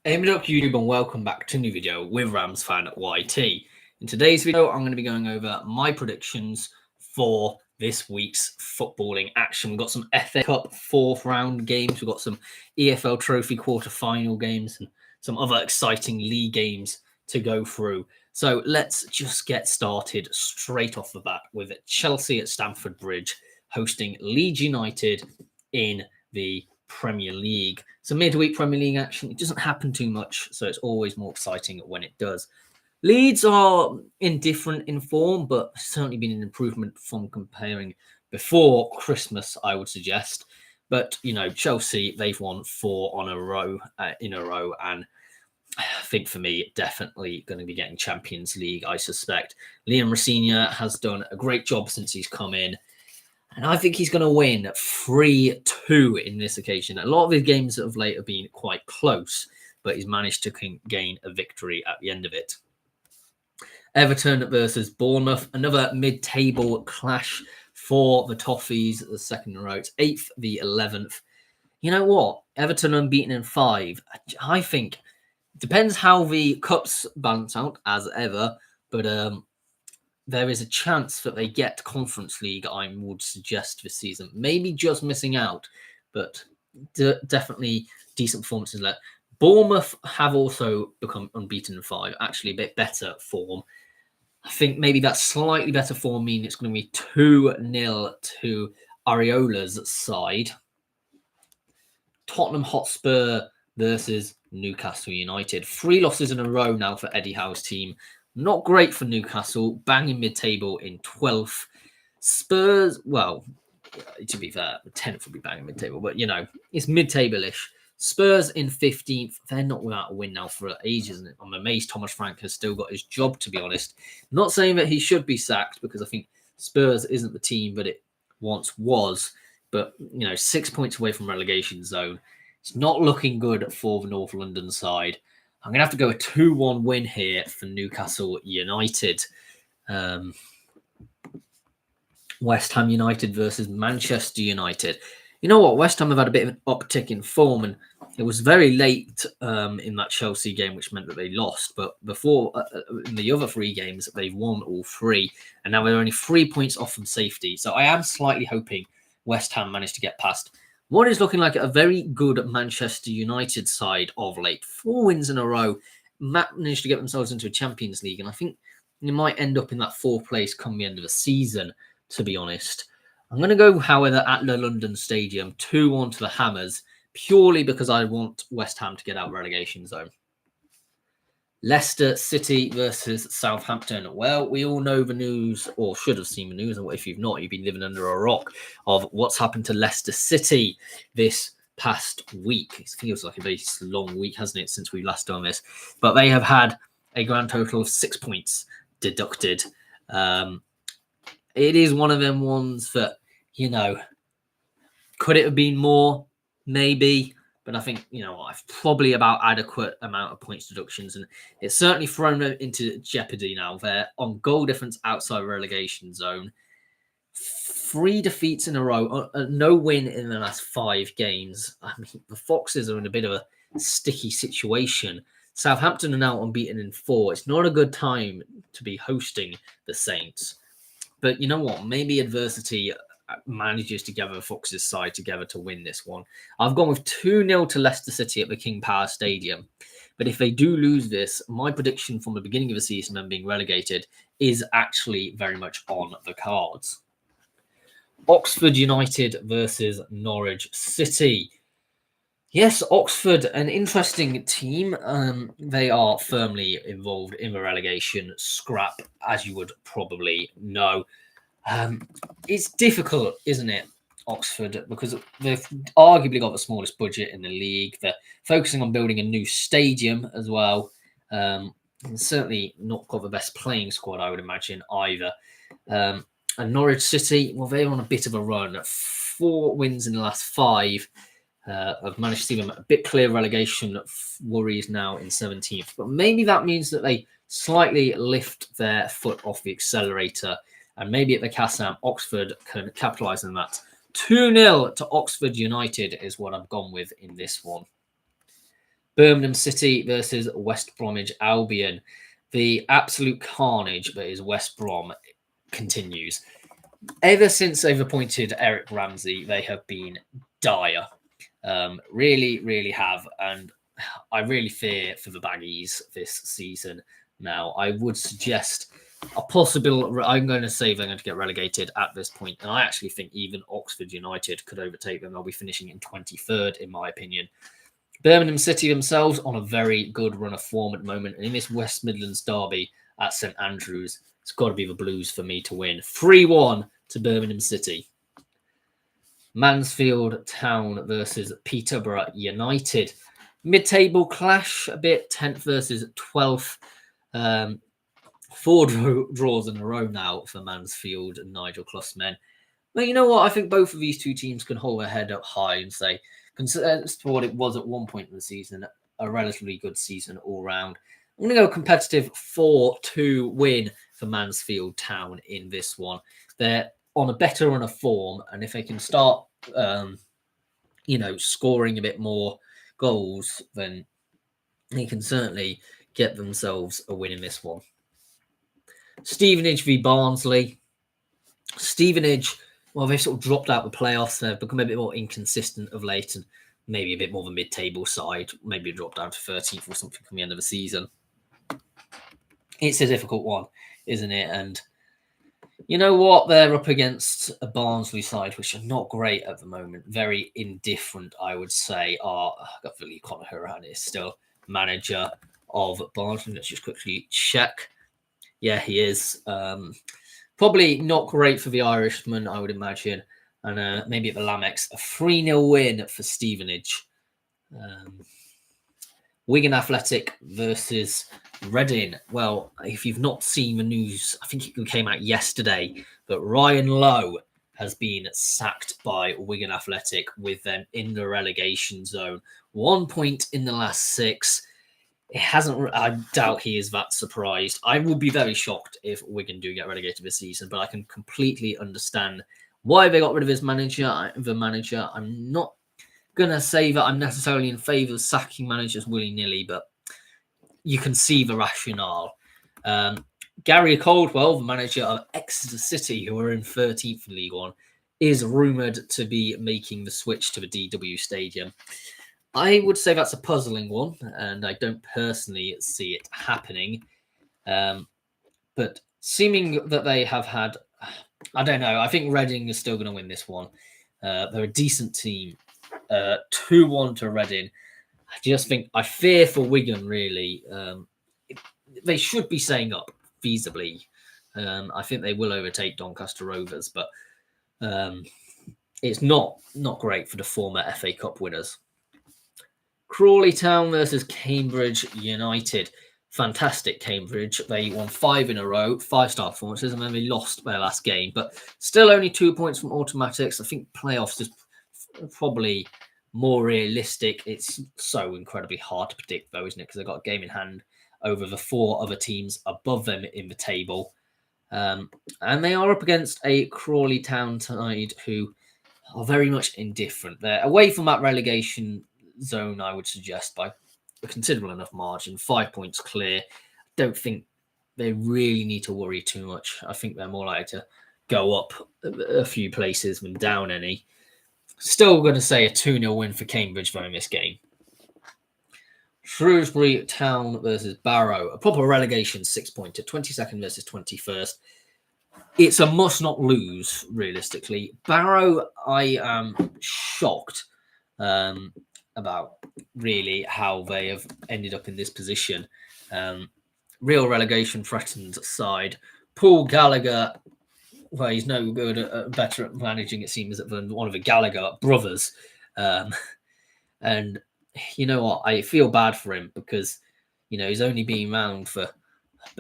Hey, up YouTube and welcome back to a new video with Rams fan YT. In today's video, I'm going to be going over my predictions for this week's footballing action. We've got some FA Cup fourth round games. We've got some EFL Trophy Quarter-Final games and some other exciting league games to go through. So let's just get started straight off the bat with Chelsea at Stamford Bridge hosting Leeds United in the Premier League. So midweek Premier League action, it doesn't happen too much, so it's always more exciting when it does. Leeds are indifferent in form, but certainly been an improvement from comparing before Christmas, I would suggest. But, Chelsea, they've won 4 in a row, and I think for me, definitely going to be getting Champions League, I suspect. Liam Rosenior has done a great job since he's come in. And I think he's going to win 3-2 in this occasion. A lot of his games of late have been quite close, but he's managed to gain a victory at the end of it. Everton versus Bournemouth, another mid-table clash for the Toffees, the second in a row. It's 8th v 11th. You know what? Everton unbeaten in 5. I think it depends how the cups balance out, as ever, but there is a chance that they get Conference League, I would suggest, this season. Maybe just missing out, but definitely decent performances left. Bournemouth have also become unbeaten in 5, actually a bit better form. I think maybe that slightly better form means it's going to be 2-0 to Areola's side. Tottenham Hotspur versus Newcastle United. 3 losses in a row now for Eddie Howe's team. Not great for Newcastle, banging mid-table in 12th. Spurs, well, to be fair, 10th would be banging mid-table, but, it's mid-table-ish. Spurs in 15th. They're not without a win now for ages, and I'm amazed Thomas Frank has still got his job, to be honest. Not saying that he should be sacked, because I think Spurs isn't the team that it once was, but, 6 points away from relegation zone. It's not looking good for the North London side. I'm going to have to go a 2-1 win here for Newcastle United. West Ham United versus Manchester United. You know what? West Ham have had a bit of an uptick in form, and it was very late in that Chelsea game, which meant that they lost. But before, in the other 3 games, they've won all 3, and now they're only 3 points off from safety. So I am slightly hoping West Ham managed to get past what is looking like a very good Manchester United side of late. 4 wins in a row, managed to get themselves into a Champions League, and I think they might end up in that 4th place come the end of the season, to be honest. I'm going to go, however, at the London Stadium, 2-1 to the Hammers, purely because I want West Ham to get out relegation zone. Leicester City versus Southampton. Well, we all know the news, or should have seen the news, and if you've not, you've been living under a rock, of what's happened to Leicester City this past week. It feels like a very long week, hasn't it, since we last done this? But they have had a grand total of 6 points deducted. It is one of them ones that, could it have been more? Maybe. But I think, I've probably about adequate amount of points deductions. And it's certainly thrown them into jeopardy now. They're on goal difference outside relegation zone. 3 defeats in a row. No win in the last 5 games. I mean, the Foxes are in a bit of a sticky situation. Southampton are now unbeaten in 4. It's not a good time to be hosting the Saints. But you know what? Maybe adversity manages to gather the Foxes' side together to win this one. I've gone with 2-0 to Leicester City at the King Power Stadium. But if they do lose this, my prediction from the beginning of the season and being relegated is actually very much on the cards. Oxford United versus Norwich City. Yes, Oxford, an interesting team. They are firmly involved in the relegation scrap, as you would probably know. It's difficult, isn't it, Oxford, because they've arguably got the smallest budget in the league. They're focusing on building a new stadium as well. And certainly not got the best playing squad, I would imagine, either. And Norwich City, well, they're on a bit of a run. 4 wins in the last 5. I've managed to see them a bit clear relegation worries now in 17th. But maybe that means that they slightly lift their foot off the accelerator. And maybe at the Kassam, Oxford can capitalise on that. 2-0 to Oxford United is what I've gone with in this one. Birmingham City versus West Bromwich Albion. The absolute carnage that is West Brom continues. Ever since they've appointed Eric Ramsey, they have been dire. Really, really have. And I really fear for the Baggies this season now. I would suggest a possible. I'm going to say they're going to get relegated at this point, and I actually think even Oxford United could overtake them. They'll be finishing in 23rd, in my opinion. Birmingham City themselves on a very good run of form at the moment, and in this West Midlands derby at St Andrews, it's got to be the Blues for me to win. 3-1 to Birmingham City. Mansfield Town versus Peterborough United. Mid-table clash a bit, 10th versus 12th. 4 draws in a row now for Mansfield and Nigel Clough's men. Well, you know what? I think both of these two teams can hold their head up high and say, consider what it was at one point in the season, a relatively good season all round. I'm going to go competitive 4-2 win for Mansfield Town in this one. They're on a better run of form, and if they can start, scoring a bit more goals, then they can certainly get themselves a win in this one. Stevenage v Barnsley. Stevenage, well, they've sort of dropped out the playoffs. They've become a bit more inconsistent of late and maybe a bit more of a mid-table side. Maybe drop down to 13th or something from the end of the season. It's a difficult one, isn't it? And you know what? They're up against a Barnsley side, which are not great at the moment. Very indifferent, I would say. I believe Conor Horan is still manager of Barnsley. Let's just quickly check. Yeah, he is. Probably not great for the Irishman, I would imagine. And maybe at the Lamex, a 3-0 win for Stevenage. Wigan Athletic versus Reading. Well, if you've not seen the news, I think it came out yesterday that Ryan Lowe has been sacked by Wigan Athletic with them in the relegation zone. 1 point in the last 6. It hasn't. I doubt he is that surprised. I would be very shocked if Wigan do get relegated this season, but I can completely understand why they got rid of his manager. The manager. I'm not gonna say that I'm necessarily in favour of sacking managers willy-nilly, but you can see the rationale. Gary Caldwell, the manager of Exeter City, who are in 13th in League One, is rumoured to be making the switch to the DW Stadium. I would say that's a puzzling one, and I don't personally see it happening. But seeming that they have had, I don't know, I think Reading is still going to win this one. They're a decent team. 2-1 to Reading. I fear for Wigan, really. They should be staying up feasibly. I think they will overtake Doncaster Rovers, but it's not great for the former FA Cup winners. Crawley Town versus Cambridge United. Fantastic Cambridge. They won 5 in a row, 5-star performances, and then they lost their last game. But still only 2 points from automatics. I think playoffs is probably more realistic. It's so incredibly hard to predict, though, isn't it? Because they've got a game in hand over the 4 other teams above them in the table. And they are up against a Crawley Town side who are very much indifferent. They're away from that relegation zone, I would suggest, by a considerable enough margin. 5 points clear. Don't think they really need to worry too much. I think they're more likely to go up a few places than down any. Still going to say a 2-0 win for Cambridge though in this game. Shrewsbury Town versus Barrow. A proper relegation 6-pointer. 22nd versus 21st. It's a must not lose, realistically. Barrow, I am shocked about really how they have ended up in this position. Real relegation threatened side. Paul Gallagher, well, he's no good better at managing, it seems, than one of the Gallagher brothers. And you know what? I feel bad for him because, he's only been around for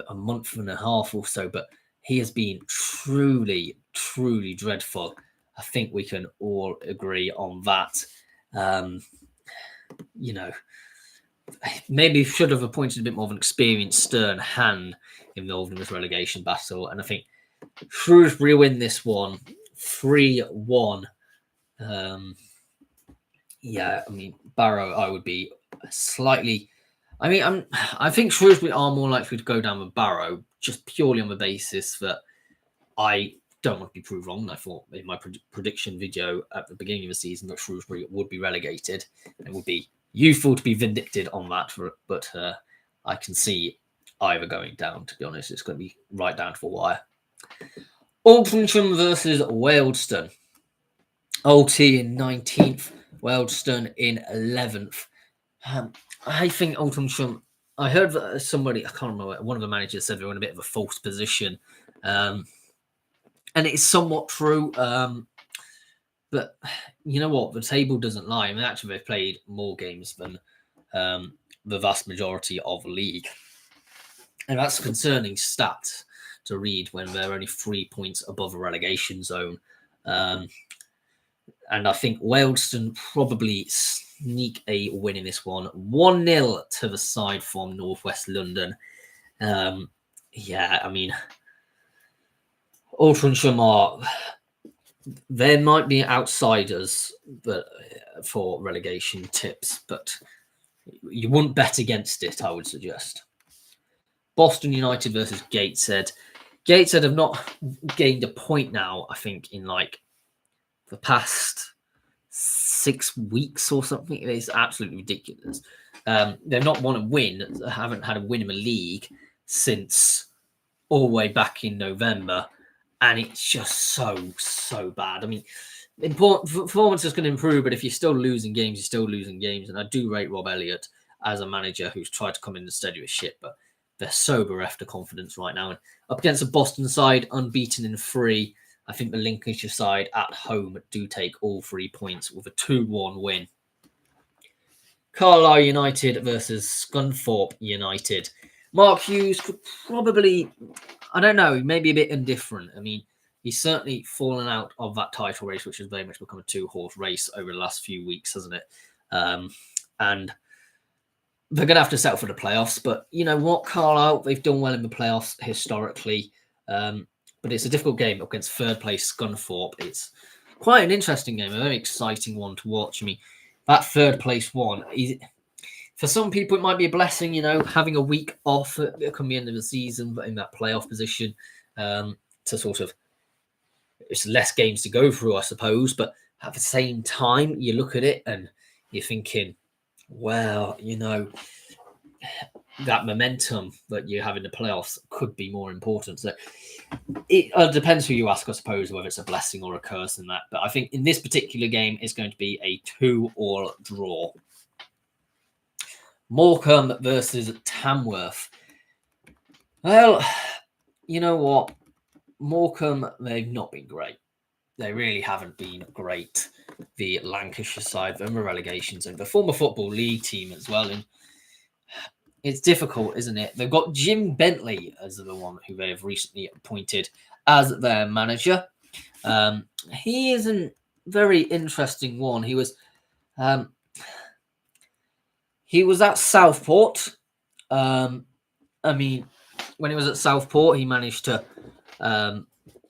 a month and a half or so, but he has been truly, truly dreadful. I think we can all agree on that. Maybe should have appointed a bit more of an experienced, stern hand involved in this relegation battle. And I think Shrewsbury win this one 3-1. Barrow, I would be slightly. I mean, I think Shrewsbury are more likely to go down with Barrow, just purely on the basis that I don't want to be proved wrong. I thought in my prediction video at the beginning of the season that Shrewsbury would be relegated. It would be useful to be vindicted on that, but I can see either going down, to be honest. It's going to be right down to the wire. Altrincham versus Wealdstone. OT in 19th, Wealdstone in 11th. I think Altrincham, I heard that somebody, I can't remember, one of the managers said they were in a bit of a false position. And it's somewhat true. But you know what? The table doesn't lie. I mean, actually, they've played more games than the vast majority of the league. And that's a concerning stat to read when they're only 3 points above a relegation zone. And I think Wealdstone probably sneak a win in this one. 1-0 to the side from Northwest London. Yeah, I mean, Altrincham are... There might be outsiders for relegation tips, but you wouldn't bet against it, I would suggest. Boston United versus Gateshead. Gateshead have not gained a point now, I think, in like the past 6 weeks or something. It's absolutely ridiculous. They've not won a win, haven't had a win in the league since all the way back in November. And it's just so bad. I mean, performance is going to improve, but if you're still losing games, you're still losing games. And I do rate Rob Elliott as a manager who's tried to come in and steady his ship, but they're so bereft of confidence right now. And up against the Boston side, unbeaten in 3, I think the Lincolnshire side at home do take all 3 points with a 2-1 win. Carlisle United versus Scunthorpe United. Mark Hughes could probably... I don't know, maybe a bit indifferent. I mean, he's certainly fallen out of that title race, which has very much become a 2-horse race over the last few weeks, hasn't it? And they're going to have to settle for the playoffs. But you know what, Carlisle, they've done well in the playoffs historically. But it's a difficult game against third place Scunthorpe. It's quite an interesting game, a very exciting one to watch. I mean, that third place one, for some people, it might be a blessing, you know, having a week off at the end of the season, but in that playoff position to sort of, it's less games to go through, I suppose. But at the same time, you look at it and you're thinking, well, you know, that momentum that you have in the playoffs could be more important. So it depends who you ask, I suppose, whether it's a blessing or a curse in that. But I think in this particular game, it's going to be a 2-2 draw. Morecambe versus Tamworth. Well, you know what? Morecambe, they've not been great. They really haven't been great. The Lancashire side, they're in the relegation zone. The former Football League team as well. And it's difficult, isn't it? They've got Jim Bentley as the one who they have recently appointed as their manager. He is a very interesting one. He was at Southport. I mean, when he was at Southport, he managed to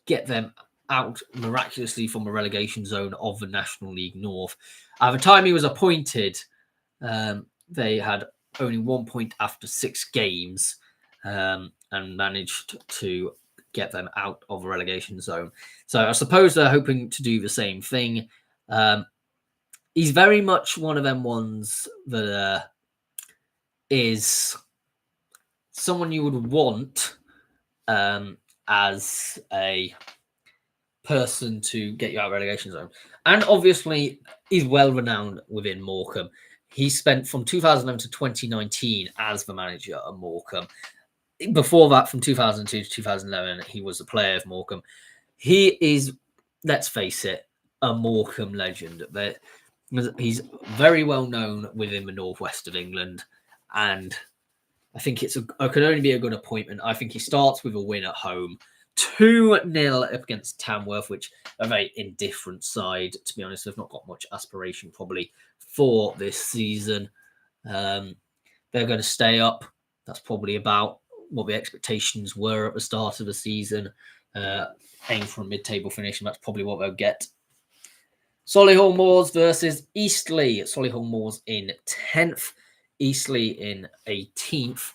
get them out miraculously from the relegation zone of the National League North. At the time he was appointed, they had only 1 point after 6 games and managed to get them out of the relegation zone. So I suppose they're hoping to do the same thing. He's very much one of them ones that is someone you would want as a person to get you out of relegation zone. And obviously, he's well renowned within Morecambe. He spent from 2011 to 2019 as the manager of Morecambe. Before that, from 2002 to 2011, he was a player of Morecambe. He is, let's face it, a Morecambe legend. He's very well known within the northwest of England, and I think it could only be a good appointment. I think he starts with a win at home, 2-0 up against Tamworth, which are a very indifferent side. To be honest, they've not got much aspiration probably for this season. They're going to stay up. That's probably about what the expectations were at the start of the season. Aim for a mid-table finish, and that's probably what they'll get. Solihull Moors versus Eastleigh. Solihull Moors in 10th. Eastleigh in 18th.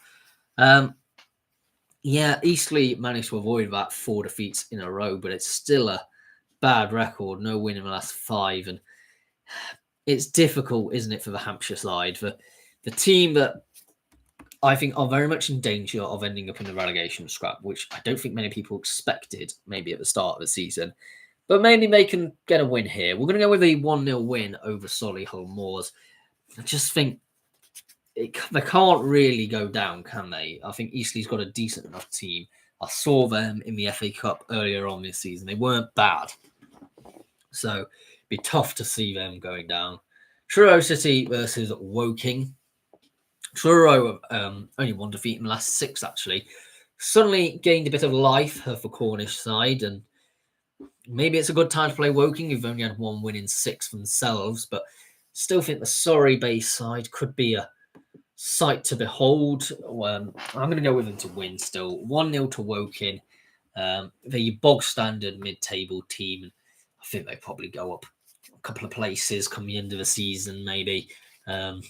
Yeah, Eastleigh managed to avoid about 4 defeats in a row, but it's still a bad record. No win in the last 5. And it's difficult, isn't it, for the Hampshire side? For the team that I think are very much in danger of ending up in the relegation scrap, which I don't think many people expected maybe at the start of the season. But maybe they can get a win here. We're going to go with a 1-0 win over Solihull Moors. I just think they can't really go down, can they? I think Eastleigh's got a decent enough team. I saw them in the FA Cup earlier on this season. They weren't bad. So it'd be tough to see them going down. Truro City versus Woking. Truro only 1 defeat in the last 6, actually. Suddenly gained a bit of life of the Cornish side, and maybe it's a good time to play Woking, who've only had 1 win in 6 themselves, but still think the Surrey-based side could be a sight to behold. I'm going to go with them to win still. 1-0 to Woking. The bog-standard mid-table team. I think they probably go up a couple of places come the end of the season, maybe. Around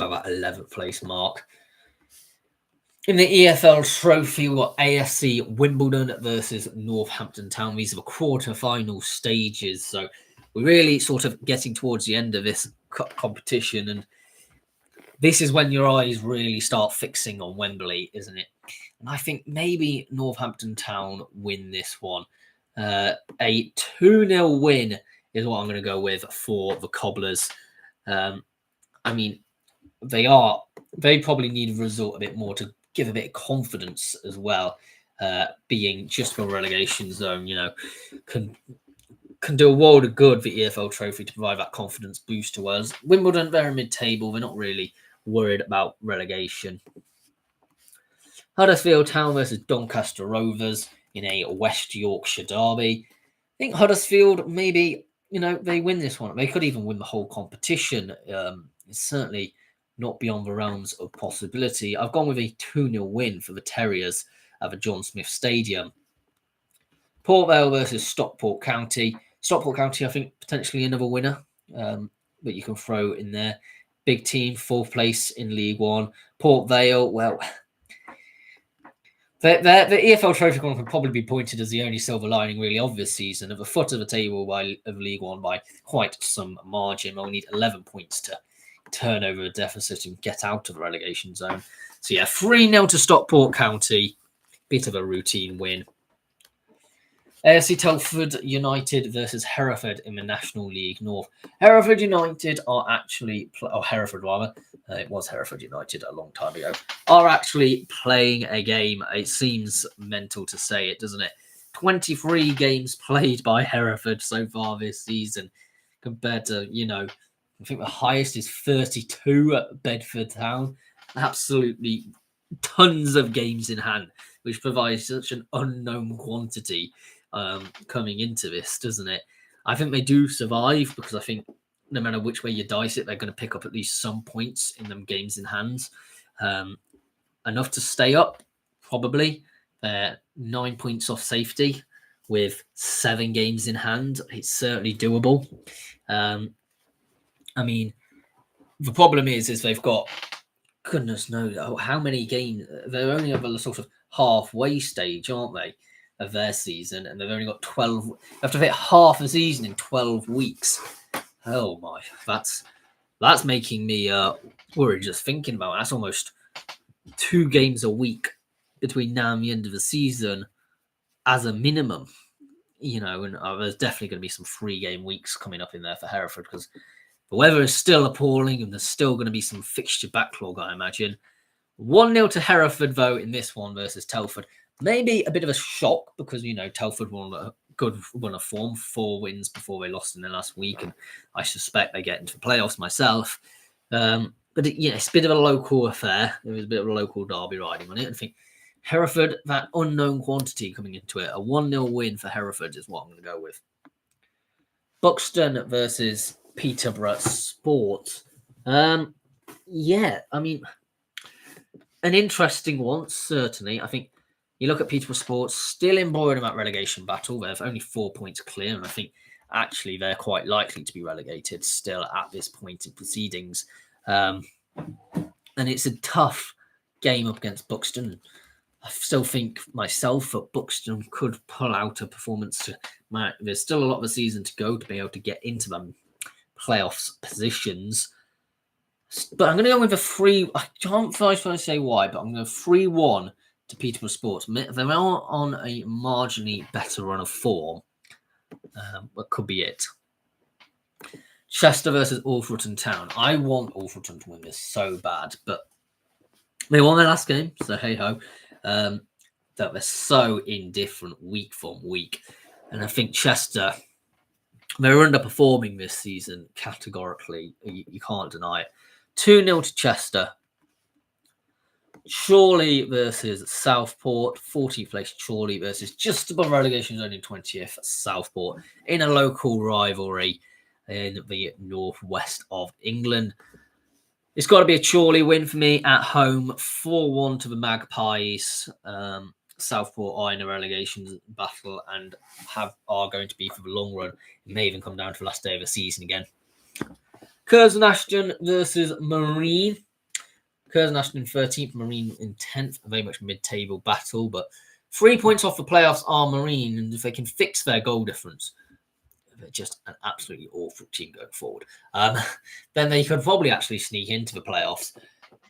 about that 11th place mark. In the EFL Trophy, we've got AFC Wimbledon versus Northampton Town. These are the quarter-final stages. So we're really sort of getting towards the end of this competition. And this is when your eyes really start fixing on Wembley, isn't it? And I think maybe Northampton Town win this one. A 2-0 win is what I'm going to go with for the Cobblers. I mean, they probably need a result a bit more to give a bit of confidence as well. Being just for relegation zone, can do a world of good for EFL Trophy to provide that confidence boost to us. Wimbledon, they're mid-table. They're not really worried about relegation. Huddersfield Town versus Doncaster Rovers in a West Yorkshire derby. I think Huddersfield, maybe, they win this one. They could even win the whole competition. It's certainly not beyond the realms of possibility. I've gone with a 2-0 win for the Terriers at the John Smith Stadium. Port Vale versus Stockport County. Stockport County, I think, potentially another winner that you can throw in there. Big team, 4th place in League One. Port Vale, well, the EFL Trophy Quarter can probably be pointed as the only silver lining really of this season. At the foot of the table of League One by quite some margin. They'll need 11 points to turn over a deficit and get out of the relegation zone. So yeah, 3-0 to Stockport County. Bit of a routine win. AFC Telford United versus Hereford in the National League North. Hereford United are actually, Hereford rather, it was Hereford United a long time ago, are actually playing a game. It seems mental to say it, doesn't it? 23 games played by Hereford so far this season compared to, I think the highest is 32 at Bedford Town. Absolutely tons of games in hand, which provides such an unknown quantity coming into this, doesn't it? I think they do survive because I think no matter which way you dice it, they're going to pick up at least some points in them games in hand. Enough to stay up, probably. They're 9 points off safety with 7 games in hand. It's certainly doable. I mean, the problem is they've got, goodness knows, how many games. They're only at the sort of halfway stage, aren't they, of their season? And they've only got 12. They have to fit half a season in 12 weeks. Oh my, that's making me worried just thinking about it. That's almost 2 games a week between now and the end of the season as a minimum. And there's definitely going to be some 3-game weeks coming up in there for Hereford because the weather is still appalling and there's still going to be some fixture backlog, I imagine. 1-0 to Hereford, though, in this one versus Telford. Maybe a bit of a shock because, Telford were on a good run of form, 4 wins before they lost in the last week, and I suspect they get into the playoffs myself. But, it's a bit of a local affair. There was a bit of a local derby riding on it. I think Hereford, that unknown quantity coming into it, a 1-0 win for Hereford is what I'm going to go with. Buxton versus Peterborough Sport. Yeah, I mean, an interesting one, certainly. I think you look at Peterborough Sport, still embroiled in that relegation battle. They're only 4 points clear, and I think actually they're quite likely to be relegated still at this point in proceedings. And it's a tough game up against Buxton. I still think myself that Buxton could pull out a performance. There's still a lot of the season to go to be able to get into them playoffs positions. But I'm going to go with a 3. I can't quite say why, but I'm going to 3-1 to Peterborough Sports. They are on a marginally better run of form. That could be it. Chester versus Alfreton Town. I want Alfreton to win this so bad, but they won their last game, so hey-ho. That they're so indifferent week from week. And I think Chester, they're underperforming this season categorically. You can't deny it. 2-0 to Chester. Chorley versus Southport. 14th place Chorley versus just above relegation zone in 20th Southport in a local rivalry in the northwest of England. It's got to be a Chorley win for me at home. 4-1 to the Magpies. Southport are in a relegation battle and are going to be for the long run. It may even come down to the last day of the season again. Curzon Ashton versus Marine. Curzon Ashton 13th, Marine in 10th. A very much mid-table battle, but 3 points off the playoffs are Marine, and if they can fix their goal difference, they're just an absolutely awful team going forward. Then they could probably actually sneak into the playoffs,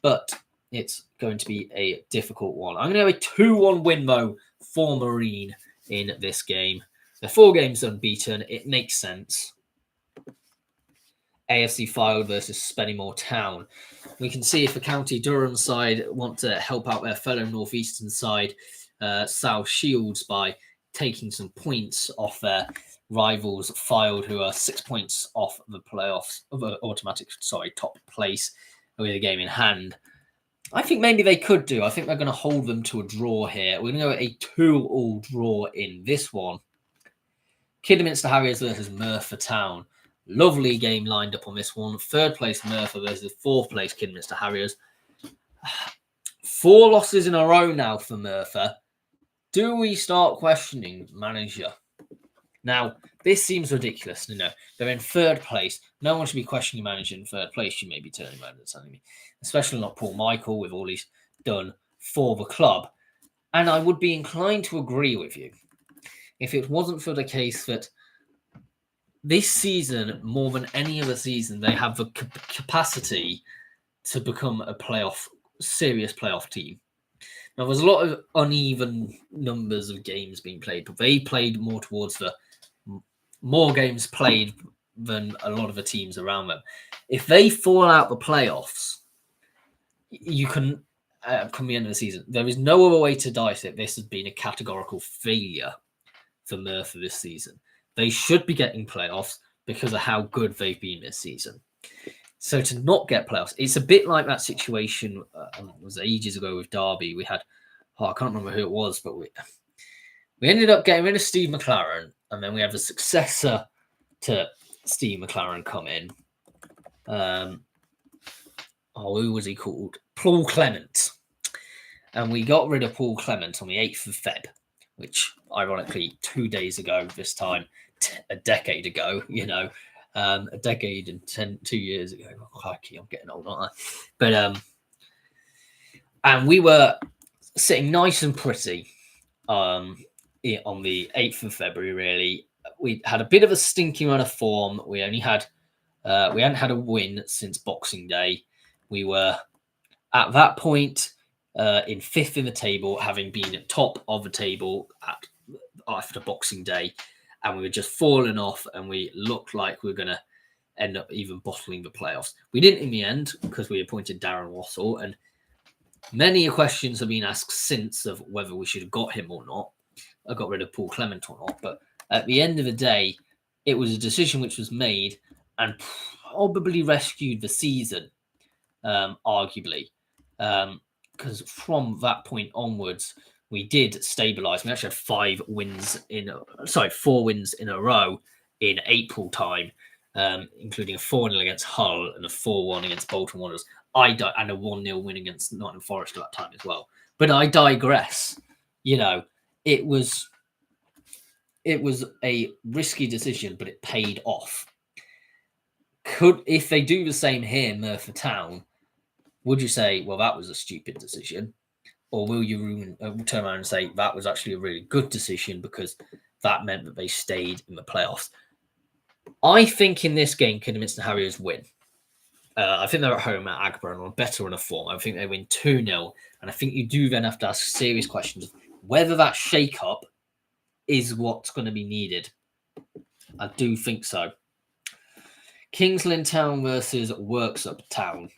but it's going to be a difficult one. I'm going to have a 2-1 win, though, for Marine in this game. They're 4 games unbeaten. It makes sense. AFC Fylde versus Spennymoor Town. We can see if the County Durham side want to help out their fellow Northeastern side, South Shields, by taking some points off their rivals Fylde, who are 6 points off the playoffs, of an automatic, top place with a game in hand. I think maybe they could do. I think they're going to hold them to a draw here. We're going to go a 2-2 draw in this one. Kidderminster Harriers versus Merthyr Town. Lovely game lined up on this one. 3rd place Merthyr versus 4th place Kidderminster Harriers. 4 losses in a row now for Merthyr. Do we start questioning manager? Now, this seems ridiculous. They're in 3rd place. No one should be questioning manager in 3rd place. You may be turning around and telling me, especially not Paul Michael with all he's done for the club. And I would be inclined to agree with you if it wasn't for the case that this season, more than any other season, they have the capacity to become a serious playoff team. Now, there's a lot of uneven numbers of games being played, but they played more towards the more games played than a lot of the teams around them. If they fall out the playoffs, you can, come the end of the season, there is no other way to dice it. This has been a categorical failure for Merthyr this season. They should be getting playoffs because of how good they've been this season. So to not get playoffs, it's a bit like that situation. It was ages ago with Derby. We had, I can't remember who it was, but we ended up getting rid of Steve McLaren, and then we have the successor to Steve McLaren come in. Who was he called? Paul Clement. And we got rid of Paul Clement on the 8th of Feb, which ironically 2 days ago this time, a decade ago, a decade and 2 years ago. Crikey, I'm getting old, aren't I? But and we were sitting nice and pretty on the 8th of February, really. We had a bit of a stinking run of form. We hadn't had a win since Boxing Day. We were at that point in 5th in the table, having been at top of the table after Boxing Day, and we were just falling off, and we looked like we were going to end up even bottling the playoffs. We didn't in the end because we appointed Darren Wassell, and many questions have been asked since of whether we should have got him or not. I got rid of Paul Clement or not, but at the end of the day, it was a decision which was made and probably rescued the season, arguably, because from that point onwards, we did stabilise. We actually had 4 wins in a row in April time, including a 4-0 against Hull and a 4-1 against Bolton Wanderers. And a 1-0 win against Nottingham Forest at that time as well. But I digress. It was a risky decision, but it paid off. If they do the same here, Merthyr Town, would you say, well, that was a stupid decision? Or will you turn around and say that was actually a really good decision because that meant that they stayed in the playoffs? I think in this game, Kidderminster Harriers win. I think they're at home at Agborough and on better run of form. I think they win 2-0. And I think you do then have to ask serious questions of whether that shake-up is what's going to be needed. I do think so. Kings Lynn Town versus Worksop Town.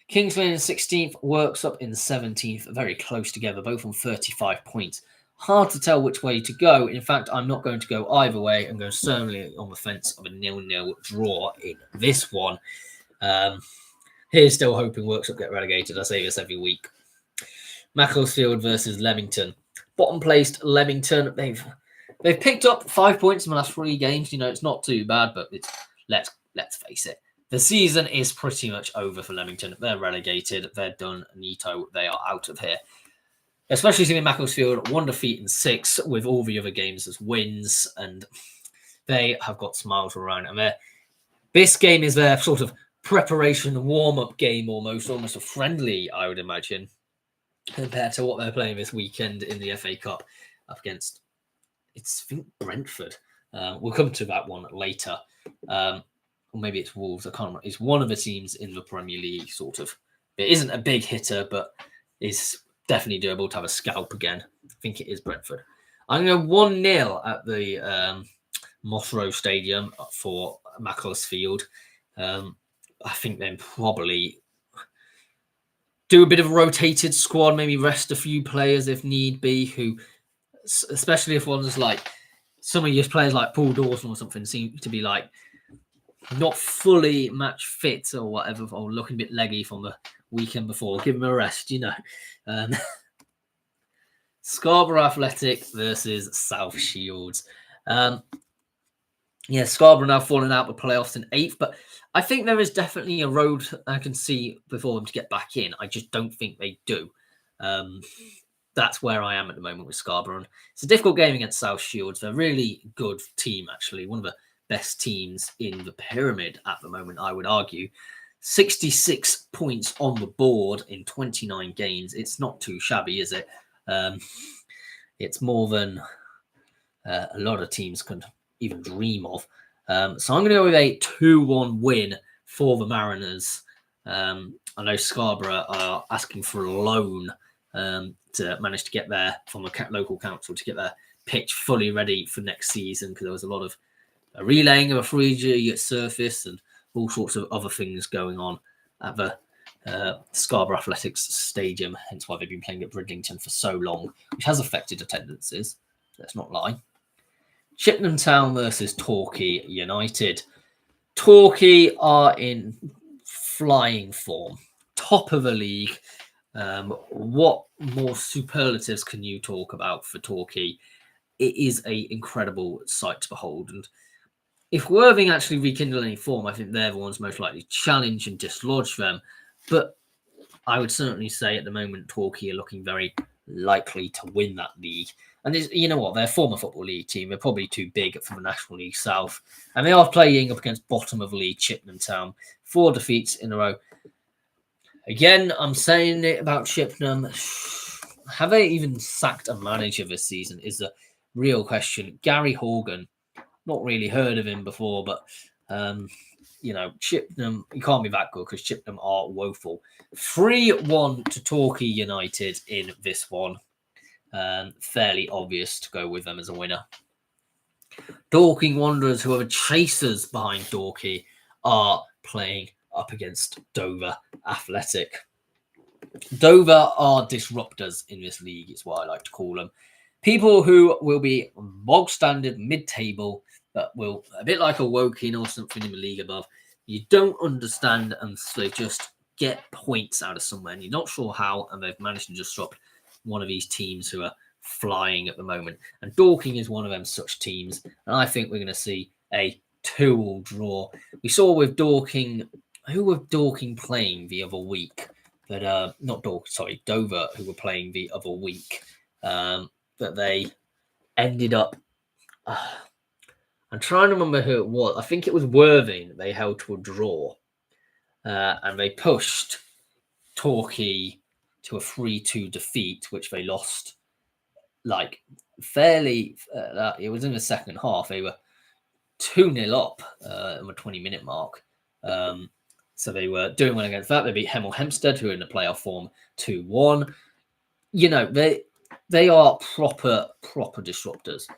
Kings Lynn in 16th, Worksop in 17th, very close together, both on 35 points. Hard to tell which way to go. In fact, I'm not going to go either way. I'm going certainly on the fence of a 0-0 draw in this one. Here's still hoping Worksop get relegated. I say this every week. Macclesfield versus Leamington. Bottom placed Leamington. They've picked up 5 points in the last 3 games. You know, it's not too bad, but let's face it. The season is pretty much over for Leamington. They're relegated. They're done. Nito, they are out of here. Especially seeing Macclesfield 1 defeat in 6 with all the other games as wins. And they have got smiles around. And this game is their sort of preparation warm-up game almost a friendly, I would imagine, compared to what they're playing this weekend in the FA Cup up against, I think, Brentford. We'll come to that one later. Or maybe it's Wolves. I can't remember. It's one of the teams in the Premier League, sort of. It isn't a big hitter, but it's definitely doable to have a scalp again. I think it is Brentford. I'm going to go 1-0 at the Moss Row Stadium for Macclesfield. I think then probably do a bit of a rotated squad, maybe rest a few players if need be, who, especially if one's like, some of your players like Paul Dawson or something seem to be like, not fully match fit or whatever, or looking a bit leggy from the weekend before. Give him a rest, you know. Scarborough Athletic versus South Shields. Scarborough now falling out of the playoffs in 8th, but I think there is definitely a road I can see before them to get back in. I just don't think they do. That's where I am at the moment with Scarborough. It's a difficult game against South Shields. They're a really good team, actually. One of the best teams in the pyramid at the moment, I would argue. 66 points on the board in 29 games. It's not too shabby, is it? It's more than a lot of teams can even dream of. So I'm going to go with a 2-1 win for the Mariners. I know Scarborough are asking for a loan to manage to get there from the local council to get their pitch fully ready for next season, because there was a lot of relaying of a 3G surface and all sorts of other things going on at the Scarborough Athletics Stadium, hence why they've been playing at Bridlington for so long, which has affected attendances, let's not lie. Chippenham Town versus Torquay United. Torquay are in flying form, top of the league. What more superlatives can you talk about for Torquay? It is an incredible sight to behold. And if Worthing actually rekindle any form, I think they're the ones most likely to challenge and dislodge them. But I would certainly say at the moment, Torquay are looking very likely to win that league. And you know what? They're a former Football League team. They're probably too big for the National League South. And they are playing up against bottom of the league, Chippenham Town. 4 defeats in a row. Again, I'm saying it about Chippenham. Have they even sacked a manager this season is the real question. Gary Horgan, not really heard of him before, but, Chippenham, you can't be that good because Chippenham are woeful. 3-1 to Torquay United in this one. Fairly obvious to go with them as a winner. Dorking Wanderers, who are the chasers behind Torquay, are playing up against Dover Athletic. Dover are disruptors in this league, is what I like to call them. People who will be bog standard mid-table, but will, a bit like a Woking or something in the league above, you don't understand, and so they just get points out of somewhere, and you're not sure how, and they've managed to disrupt one of these teams who are flying at the moment. And Dorking is one of them such teams, and I think we're going to see a 2-2 draw. We saw with Dorking, who were Dorking playing the other week? But Dover, who were playing the other week. That they ended up. I'm trying to remember who it was. I think it was Worthing they held to a draw, and they pushed Torquay to a 3-2 defeat, which they lost like fairly. It was in the second half. They were 2-0 up on the 20-minute mark. So they were doing well against that. They beat Hemel Hempstead, who are in the playoff form, 2-1. You know, they are proper disruptors,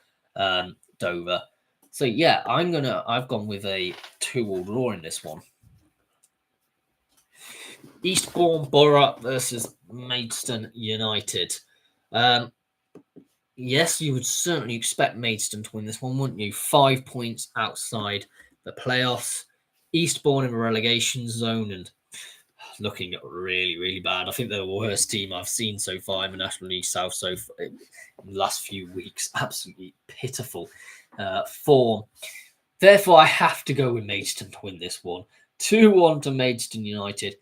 Dover. So yeah, I've gone with a 2-2 draw in this one. Eastbourne Borough versus Maidstone United. Yes, you would certainly expect Maidstone to win this one, wouldn't you? 5 points outside the playoffs. Eastbourne in the relegation zone and looking really bad. I think they're the worst team I've seen so far in the National League South so far in the last few weeks. Absolutely pitiful form. Therefore, I have to go with Maidstone to win this one. 2-1 to Maidstone United.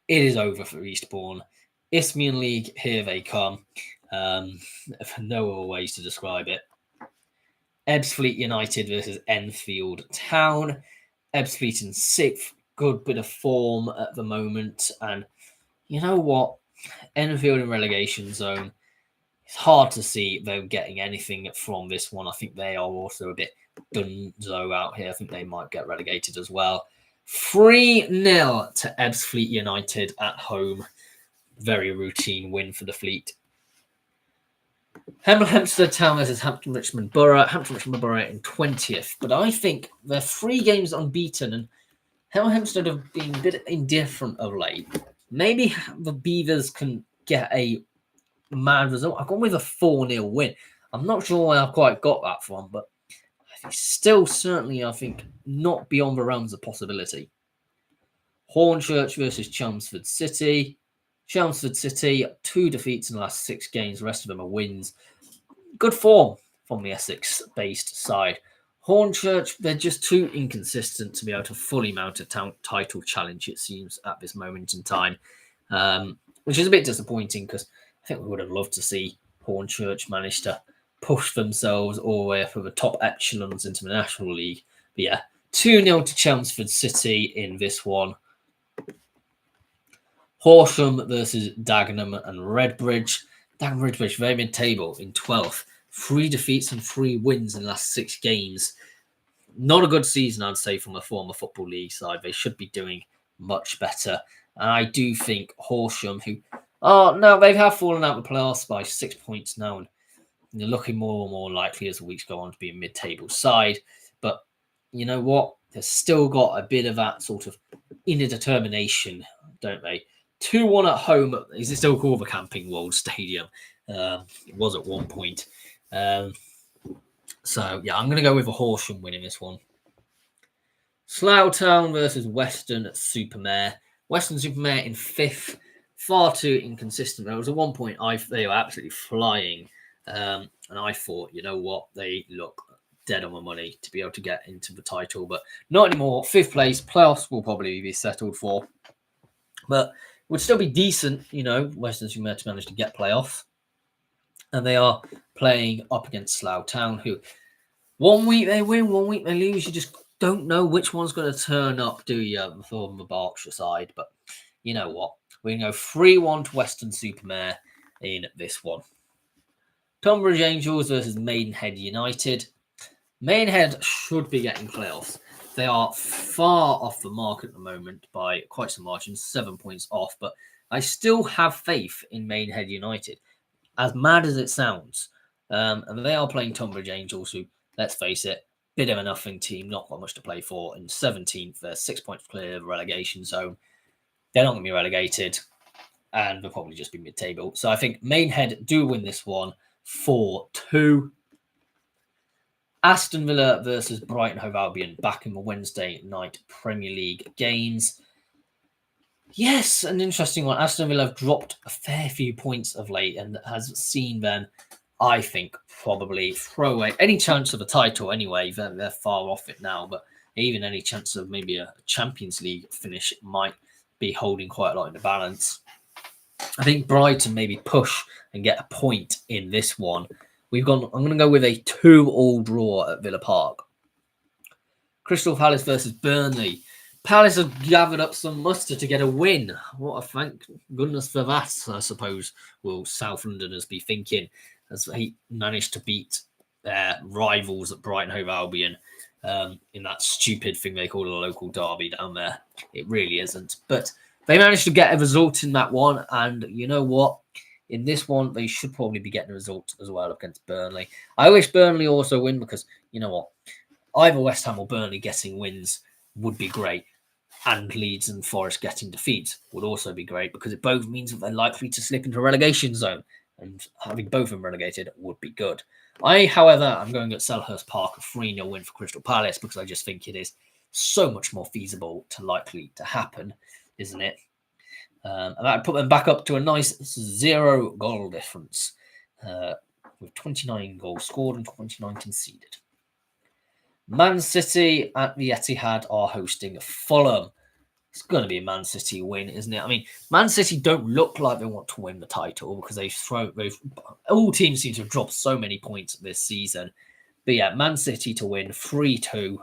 It is over for Eastbourne. Isthmian League, here they come. No other ways to describe it. Ebbsfleet United versus Enfield Town. Ebbsfleet in 6th. Good bit of form at the moment. And you know what? Enfield in relegation zone. It's hard to see them getting anything from this one. I think they are also a bit dunzo out here. I think they might get relegated as well. 3-0 to Ebbsfleet United at home. Very routine win for the Fleet. Hemel Hempstead Town versus Hampton Richmond Borough. Hampton Richmond Borough in 20th. But I think they're 3 games unbeaten and Hemel Hempstead have been a bit indifferent of late. Maybe the Beavers can get a mad result. I've gone with a 4-0 win. I'm not sure where I quite got that from, but it's still certainly, I think, not beyond the realms of possibility. Hornchurch versus Chelmsford City. Chelmsford City, 2 defeats in the last 6 games. The rest of them are wins. Good form from the Essex-based side. Hornchurch, they're just too inconsistent to be able to fully mount a title challenge, it seems, at this moment in time, which is a bit disappointing because I think we would have loved to see Hornchurch manage to push themselves all the way up to the top echelons into the National League. But yeah, 2-0 to Chelmsford City in this one. Horsham versus Dagenham and Redbridge. Dagenham Redbridge, very mid-table in 12th. 3 defeats and 3 wins in the last 6 games. Not a good season, I'd say, from a former Football League side. They should be doing much better. And I do think Horsham, who... Oh, no, they have fallen out of the playoffs by 6 points now. And they're looking more and more likely as the weeks go on to be a mid-table side. But you know what? They've still got a bit of that sort of inner determination, don't they? 2-1 at home. Is it still called the Camping World Stadium? It was at one point. So, yeah, I'm going to go with a Horsham winning this one. Slough Town versus Weston-super-Mare. Weston-super-Mare in 5th. Far too inconsistent. There was at one point they were absolutely flying. And I thought, you know what? They look dead on the money to be able to get into the title. But not anymore. 5th place. Playoffs will probably be settled for. But would still be decent, you know, Weston-super-Mare to manage to get playoffs. And they are playing up against Slough Town, who 1 week they win, 1 week they lose. You just don't know which one's going to turn up, do you, from the Berkshire side. But you know what? We're going to go 3-1 to Weston-super-Mare in this one. Tonbridge Angels versus Maidenhead United. Maidenhead should be getting playoffs. They are far off the mark at the moment by quite some margin, 7 points off. But I still have faith in Maidenhead United, as mad as it sounds. And they are playing Tonbridge Angels, who, let's face it, bit of a nothing team, not got much to play for. In 17th, they're 6 points clear of the relegation zone. They're not going to be relegated, and they'll probably just be mid-table. So I think Maidenhead do win this one 4-2. Aston Villa versus Brighton Hove Albion back in the Wednesday night Premier League games. Yes, an interesting one. Aston Villa have dropped a fair few points of late and has seen them, I think, probably throw away any chance of a title anyway. They're far off it now, but even any chance of maybe a Champions League finish might be holding quite a lot in the balance. I think Brighton maybe push and get a point in this one. I'm going to go with a 2-2 draw at Villa Park. Crystal Palace versus Burnley. Palace have gathered up some muster to get a win. What a thank goodness for that, I suppose, will South Londoners be thinking, as he managed to beat their rivals at Brighton Hove Albion in that stupid thing they call a local derby down there. It really isn't. But they managed to get a result in that one, and you know what? In this one, they should probably be getting a result as well against Burnley. I wish Burnley also win because, you know what? Either West Ham or Burnley getting wins would be great. And Leeds and Forest getting defeats would also be great because it both means that they're likely to slip into a relegation zone. And having both of them relegated would be good. However, I'm going at Selhurst Park, a 3-0 win for Crystal Palace because I just think it is so much more feasible to likely to happen, isn't it? And that would put them back up to a nice 0 goal difference with 29 goals scored and 29 conceded. Man City at the Etihad are hosting Fulham. It's going to be a Man City win, isn't it? I mean, Man City don't look like they want to win the title because all teams seem to have dropped so many points this season. But yeah, Man City to win 3-2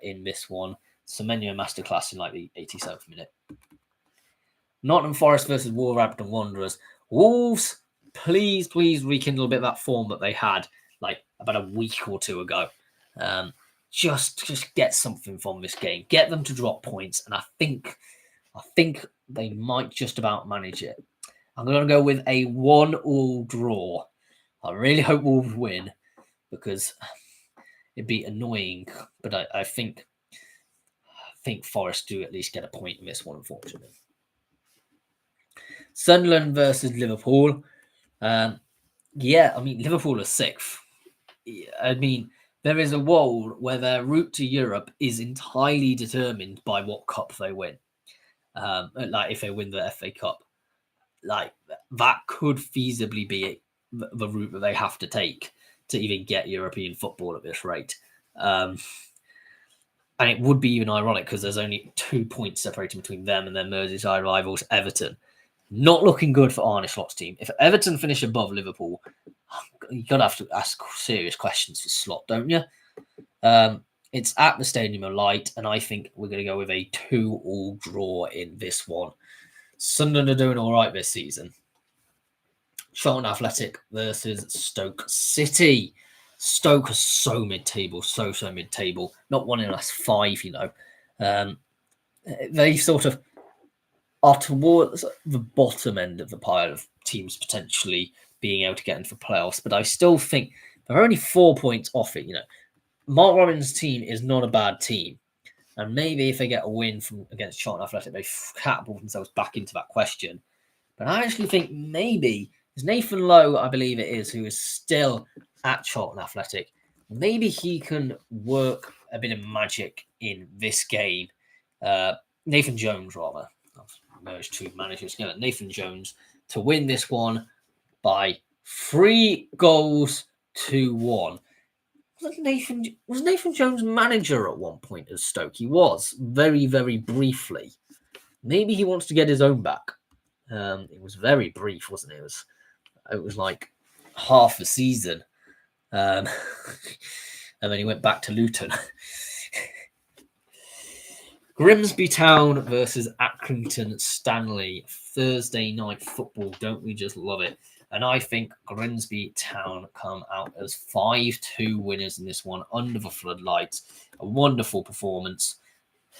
in this one. Semenyo masterclass in like the 87th minute. Nottingham Forest versus Wolverhampton Wanderers. Wolves, please rekindle a bit of that form that they had like about a week or two ago. Just get something from this game. Get them to drop points, and I think they might just about manage it. I'm going to go with a 1-1 draw. I really hope Wolves win because it'd be annoying, but I think Forest do at least get a point in this one, unfortunately. Sunderland versus Liverpool. Yeah, I mean, Liverpool are 6th. I mean, there is a world where their route to Europe is entirely determined by what cup they win. Like if they win the FA Cup, like that could feasibly be the route that they have to take to even get European football at this rate. And it would be even ironic because there's only 2 points separating between them and their Merseyside rivals, Everton. Not looking good for Arne Slot's team. If Everton finish above Liverpool, you're going to have to ask serious questions for Slot, don't you? It's at the Stadium of Light, and I think we're going to go with a 2-2 draw in this one. Sunderland are doing all right this season. Charlton Athletic versus Stoke City. Stoke are so mid-table, so mid-table. Not one in the last 5, you know. They sort of are towards the bottom end of the pile of teams potentially being able to get into the playoffs, but I still think they're only 4 points off it. You know, Mark Robins' team is not a bad team, and maybe if they get a win against Charlton Athletic, they catapult themselves back into that question. But I actually think maybe it's Nathan Lowe, I believe it is, who is still at Charlton Athletic. Maybe he can work a bit of magic in this game. Nathan Jones, rather. I've merged 2 managers together. Nathan Jones to win this one by 3 goals to 1. Was Nathan Jones manager at one point at Stoke? He was, very, very briefly. Maybe he wants to get his own back. It was very brief, wasn't it? It was like half a season. And then he went back to Luton. Grimsby Town versus Accrington Stanley. Thursday night football. Don't we just love it? And I think Grimsby Town come out as 5-2 winners in this one under the floodlights. A wonderful performance.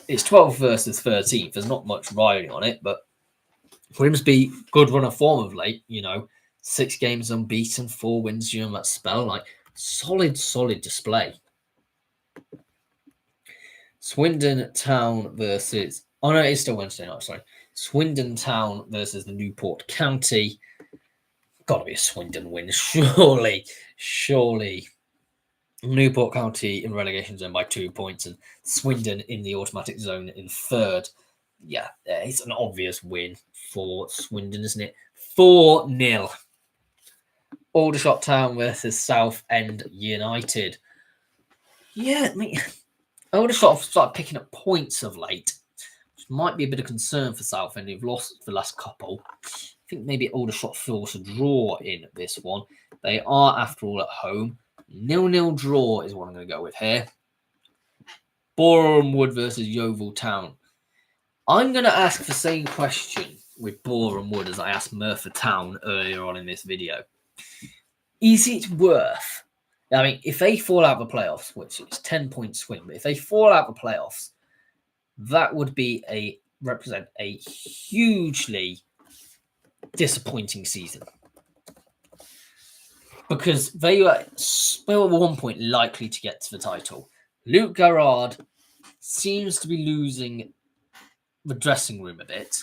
It's 12th versus 13th. There's not much riding on it, but Grimsby, good run of form of late. You know, 6 games unbeaten, 4 wins during that spell. Like, solid display. Swindon Town versus... Oh, no, it's still Wednesday night, sorry. Swindon Town versus the Newport County. Got to be a Swindon win, surely. Newport County in relegation zone by 2 points and Swindon in the automatic zone in 3rd. Yeah, it's an obvious win for Swindon, isn't it? 4-0. Aldershot Town versus Southend United. Yeah, I mean, Aldershot have started picking up points of late, which might be a bit of concern for Southend, who've lost the last couple. I think maybe Aldershot force a draw in this one. They are, after all, at home. 0-0 draw is what I'm going to go with here. Boreham Wood versus Yeovil Town. I'm going to ask the same question with Boreham Wood as I asked Merthyr Town earlier on in this video. Is it worth? I mean, if they fall out of the playoffs, which is 10-point swing, but if they fall out of the playoffs, that would be represent a hugely disappointing season. Because they were still at one point likely to get to the title. Luke Garrard seems to be losing the dressing room a bit.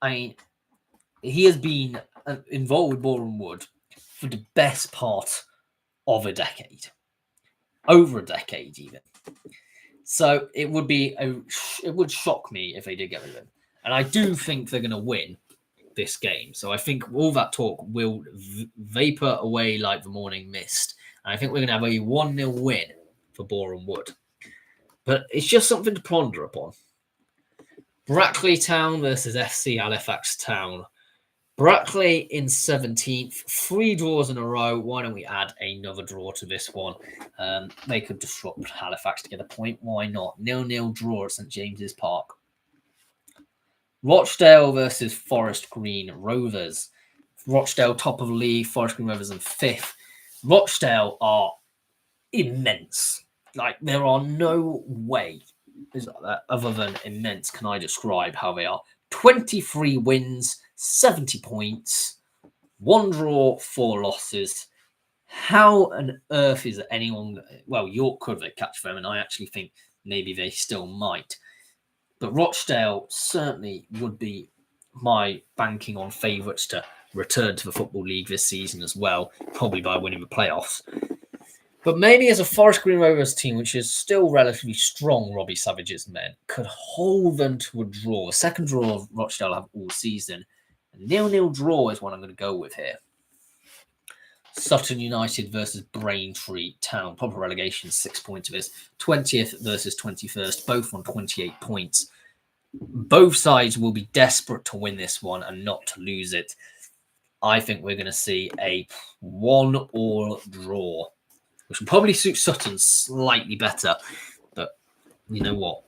I mean, he has been involved with Boreham Wood for the best part of a decade. Over a decade, even. So it would shock me if they did get rid of him. And I do think they're going to win this game. So I think all that talk will vapor away like the morning mist. And I think we're going to have a 1-0 win for Boreham Wood. But it's just something to ponder upon. Brackley Town versus FC Halifax Town. Brackley in 17th. 3 draws in a row. Why don't we add another draw to this one? They could disrupt Halifax to get a point. Why not? 0-0 draw at St James's Park. Rochdale versus Forest Green Rovers. Rochdale top of the league. Forest Green Rovers in 5th. Rochdale are immense. Like, there are no way other than immense can I describe how they are. 23 wins, 70 points, 1 draw, 4 losses. How on earth is anyone... Well, York could they catch them, and I actually think maybe they still might. But Rochdale certainly would be my banking on favourites to return to the Football League this season as well, probably by winning the playoffs. But maybe as a Forest Green Rovers team, which is still relatively strong, Robbie Savage's men, could hold them to a draw. A second draw of Rochdale have all season. A 0-0 draw is what I'm going to go with here. Sutton United versus Braintree Town. Proper relegation, 6 points of this. 20th versus 21st, both on 28 points. Both sides will be desperate to win this one and not to lose it. I think we're going to see a 1-1 draw, which will probably suit Sutton slightly better. But you know what?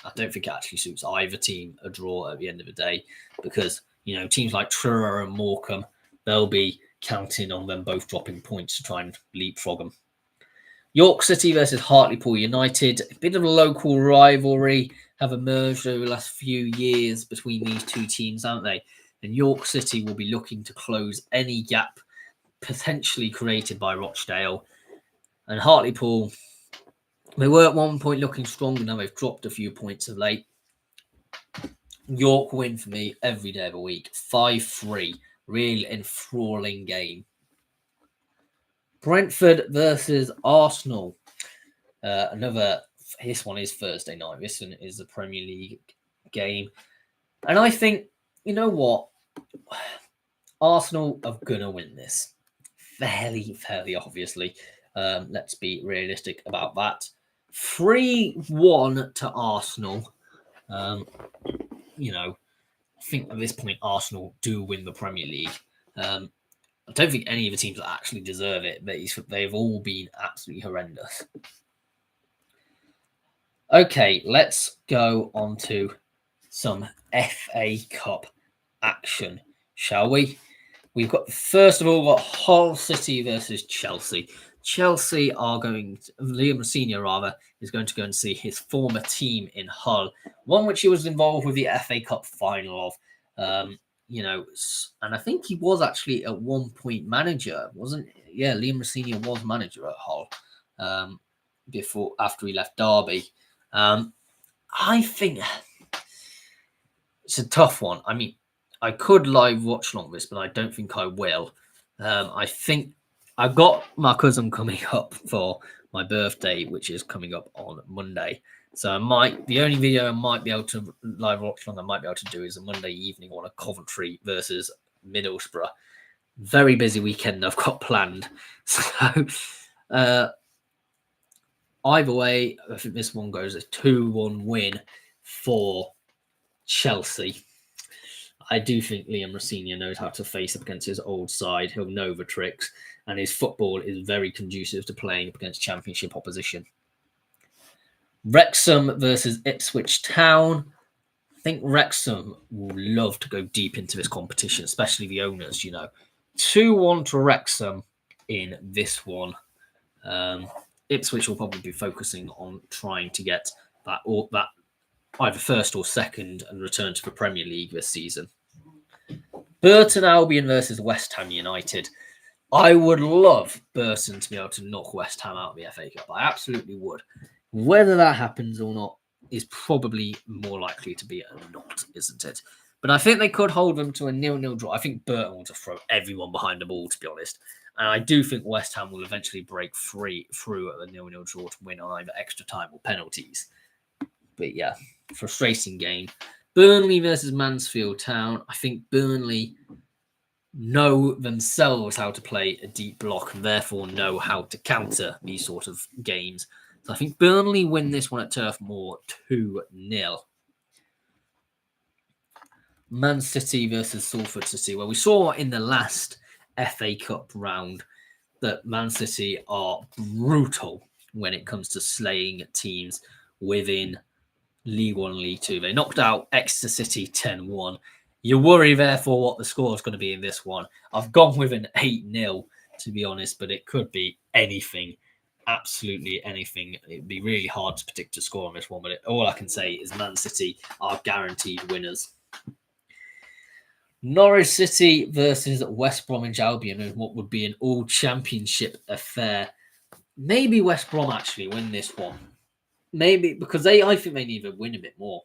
I don't think it actually suits either team a draw at the end of the day because, you know, teams like Truro and Morecambe, they'll be counting on them both dropping points to try and leapfrog them. York City versus Hartlepool United. A bit of a local rivalry have emerged over the last few years between these two teams, haven't they? And York City will be looking to close any gap potentially created by Rochdale. And Hartlepool, they were at one point looking stronger. Now they've dropped a few points of late. York win for me every day of the week. 5-3. Real enthralling game. Brentford versus Arsenal. This one is Thursday night. This one is the Premier League game. And I think, you know what? Arsenal are going to win this. Fairly obviously. Let's be realistic about that. 3-1 to Arsenal. You know, I think at this point Arsenal do win the Premier League. I don't think any of the teams that actually deserve it. They've all been absolutely horrendous. Okay, let's go on to some FA Cup action, shall we? We've got, first of all, Hull City versus Chelsea. Chelsea are going, Liam Rosenior is going to go and see his former team in Hull, one which he was involved with the FA Cup final of. You know, and I think he was actually at one point manager, wasn't? Yeah, Liam Rosenior was manager at Hull after he left Derby. I think it's a tough one. I mean, I could live watch along this, but I don't think I will. I think I've got my cousin coming up for my birthday, which is coming up on Monday. So the only video I might be able to live watch along I might be able to do is a Monday evening on a Coventry versus Middlesbrough. Very busy weekend I've got planned. So either way, I think this one goes a 2-1 win for Chelsea. I do think Liam Rosenior knows how to face up against his old side. He'll know the tricks, and his football is very conducive to playing up against championship opposition. Wrexham versus Ipswich Town. I think Wrexham will love to go deep into this competition, especially the owners, 2-1 to Wrexham in this one. Ipswich will probably be focusing on trying to get that either first or second and return to the Premier League this season. Burton Albion versus West Ham United. I would love Burton to be able to knock West Ham out of the FA Cup. I absolutely would. Whether that happens or not is probably more likely to be a not, isn't it? But I think they could hold them to a 0-0 draw. I think Burton will just throw everyone behind the ball, to be honest. And I do think West Ham will eventually break through at the 0-0 draw to win on either extra time or penalties. But yeah, frustrating game. Burnley versus Mansfield Town. I think Burnley know themselves how to play a deep block and therefore know how to counter these sort of games. So I think Burnley win this one at Turf Moor 2-0. Man City versus Salford City. Well, we saw in the last FA Cup round that Man City are brutal when it comes to slaying teams within League One and League Two. They knocked out Exeter City 10-1. You worry, therefore, what the score is going to be in this one. I've gone with an 8-0, to be honest, but it could be anything, absolutely anything. It'd be really hard to predict a score on this one, but all I can say is Man City are guaranteed winners. Norwich City versus West Bromwich Albion in what would be an all-championship affair. Maybe West Brom actually win this one. Maybe, because I think they need to win a bit more.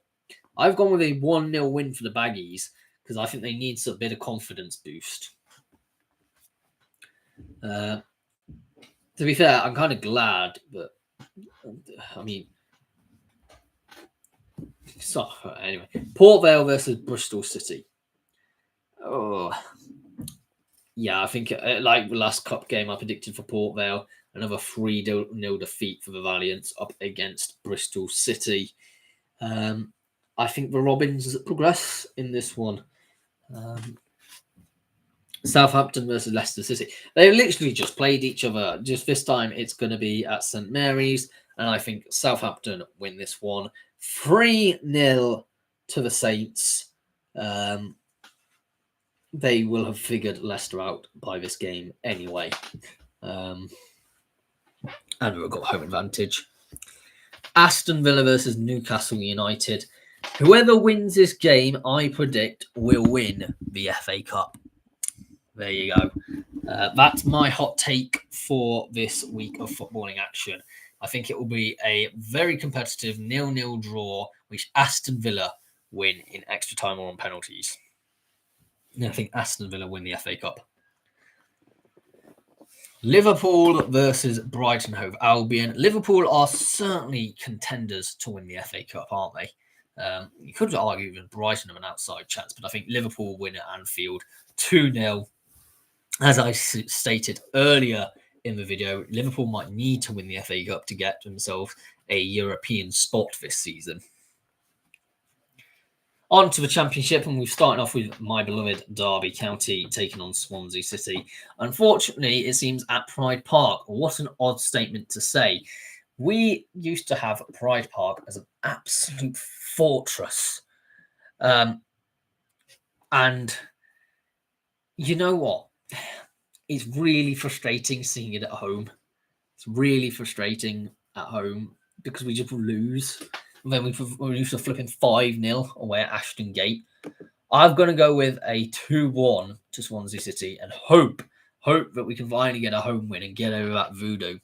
I've gone with a 1-0 win for the Baggies because I think they need a bit of confidence boost. To be fair, I'm kind of glad, but I mean, so anyway, Port Vale versus Bristol City. Oh, yeah, I think like the last cup game, I predicted for Port Vale another 3-0 defeat for the Valiants up against Bristol City. I think the Robins progress in this one. Southampton versus Leicester City. They literally just played each other. Just this time, it's going to be at St Mary's, and I think Southampton win this one 3-0 to the Saints. They will have figured Leicester out by this game anyway. And we've got home advantage. Aston Villa versus Newcastle United. Whoever wins this game, I predict, will win the FA Cup. There you go. That's my hot take for this week of footballing action. I think it will be a very competitive 0-0 draw, which Aston Villa win in extra time or on penalties. I think Aston Villa win the FA Cup. Liverpool versus Brighton Hove Albion. Liverpool are certainly contenders to win the FA Cup, aren't they? You could argue even Brighton have an outside chance, but I think Liverpool win at Anfield 2-0. As I stated earlier in the video, Liverpool might need to win the FA Cup to get themselves a European spot this season. On to the Championship, and we've started off with my beloved Derby County taking on Swansea City. Unfortunately, it seems at Pride Park. What an odd statement to say. We used to have Pride Park as an absolute fortress. And you know what? It's really frustrating seeing it at home. It's really frustrating at home because we just lose. And then we used to flipping 5-0 away at Ashton Gate. I'm going to go with a 2-1 to Swansea City and hope that we can finally get a home win and get over that voodoo.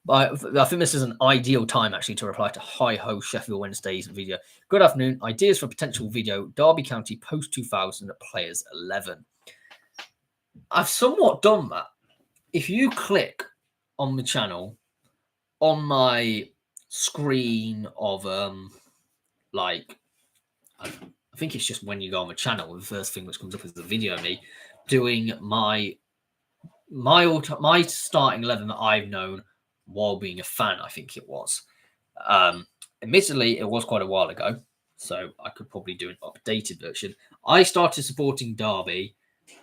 But I think this is an ideal time actually to reply to Hi Ho Sheffield Wednesday's video. Good afternoon. Ideas for potential video. Derby County post 2000 players 11. I've somewhat done that. If you click on the channel, on my screen of I think it's just when you go on the channel, the first thing which comes up is the video of me doing my starting 11 that I've known while being a fan. I think it was. Admittedly, it was quite a while ago, so I could probably do an updated version. I started supporting Derby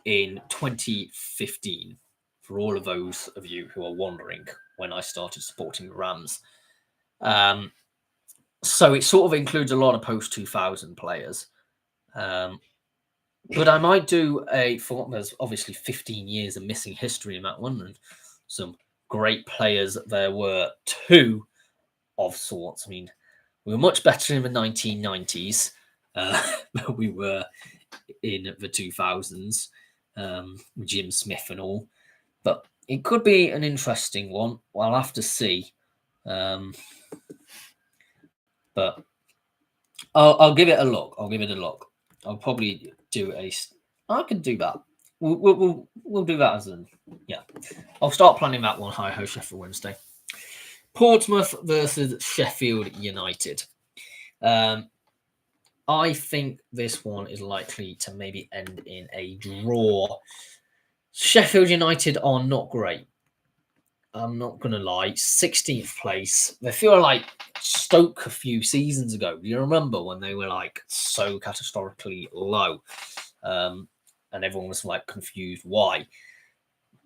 in 2015. For all of those of you who are wondering when I started supporting the Rams. So it sort of includes a lot of post-2000 players. But I might do there's obviously 15 years of missing history in that one, and some great players there were too, of sorts. I mean, we were much better in the 1990s than we were in the 2000s, Jim Smith and all. But it could be an interesting one. I'll have to see. But I'll give it a look. I'll probably do I can do that. We'll do that as an I'll start planning that one. Hi ho Sheffield Wednesday. Portsmouth versus Sheffield United. I think this one is likely to maybe end in a draw. Sheffield United are not great. I'm not going to lie. 16th place. They feel like Stoke a few seasons ago. Do you remember when they were like so catastrophically low? And everyone was like confused why.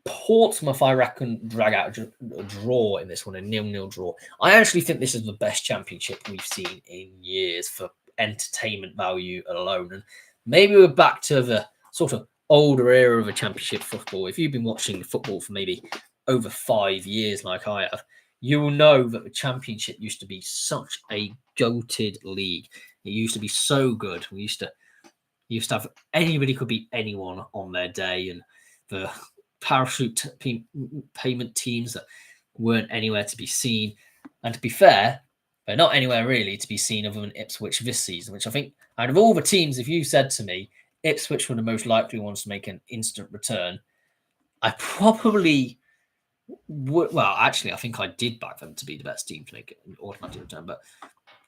Portsmouth, I reckon, drag out a draw in this one, a 0-0 draw. I actually think this is the best championship we've seen in years for entertainment value alone. And maybe we're back to the sort of older era of a championship football. If you've been watching football for maybe over 5 years like I have, you will know that the championship used to be such a goated league. It used to be so good. We used to have anybody could beat anyone on their day, and the parachute payment teams that weren't anywhere to be seen. And to be fair, they're not anywhere really to be seen other than Ipswich this season, which I think out of all the teams, if you said to me Ipswich were the most likely ones to make an instant return, I probably would. Well, actually, I think I did back them to be the best team to make an automatic return. But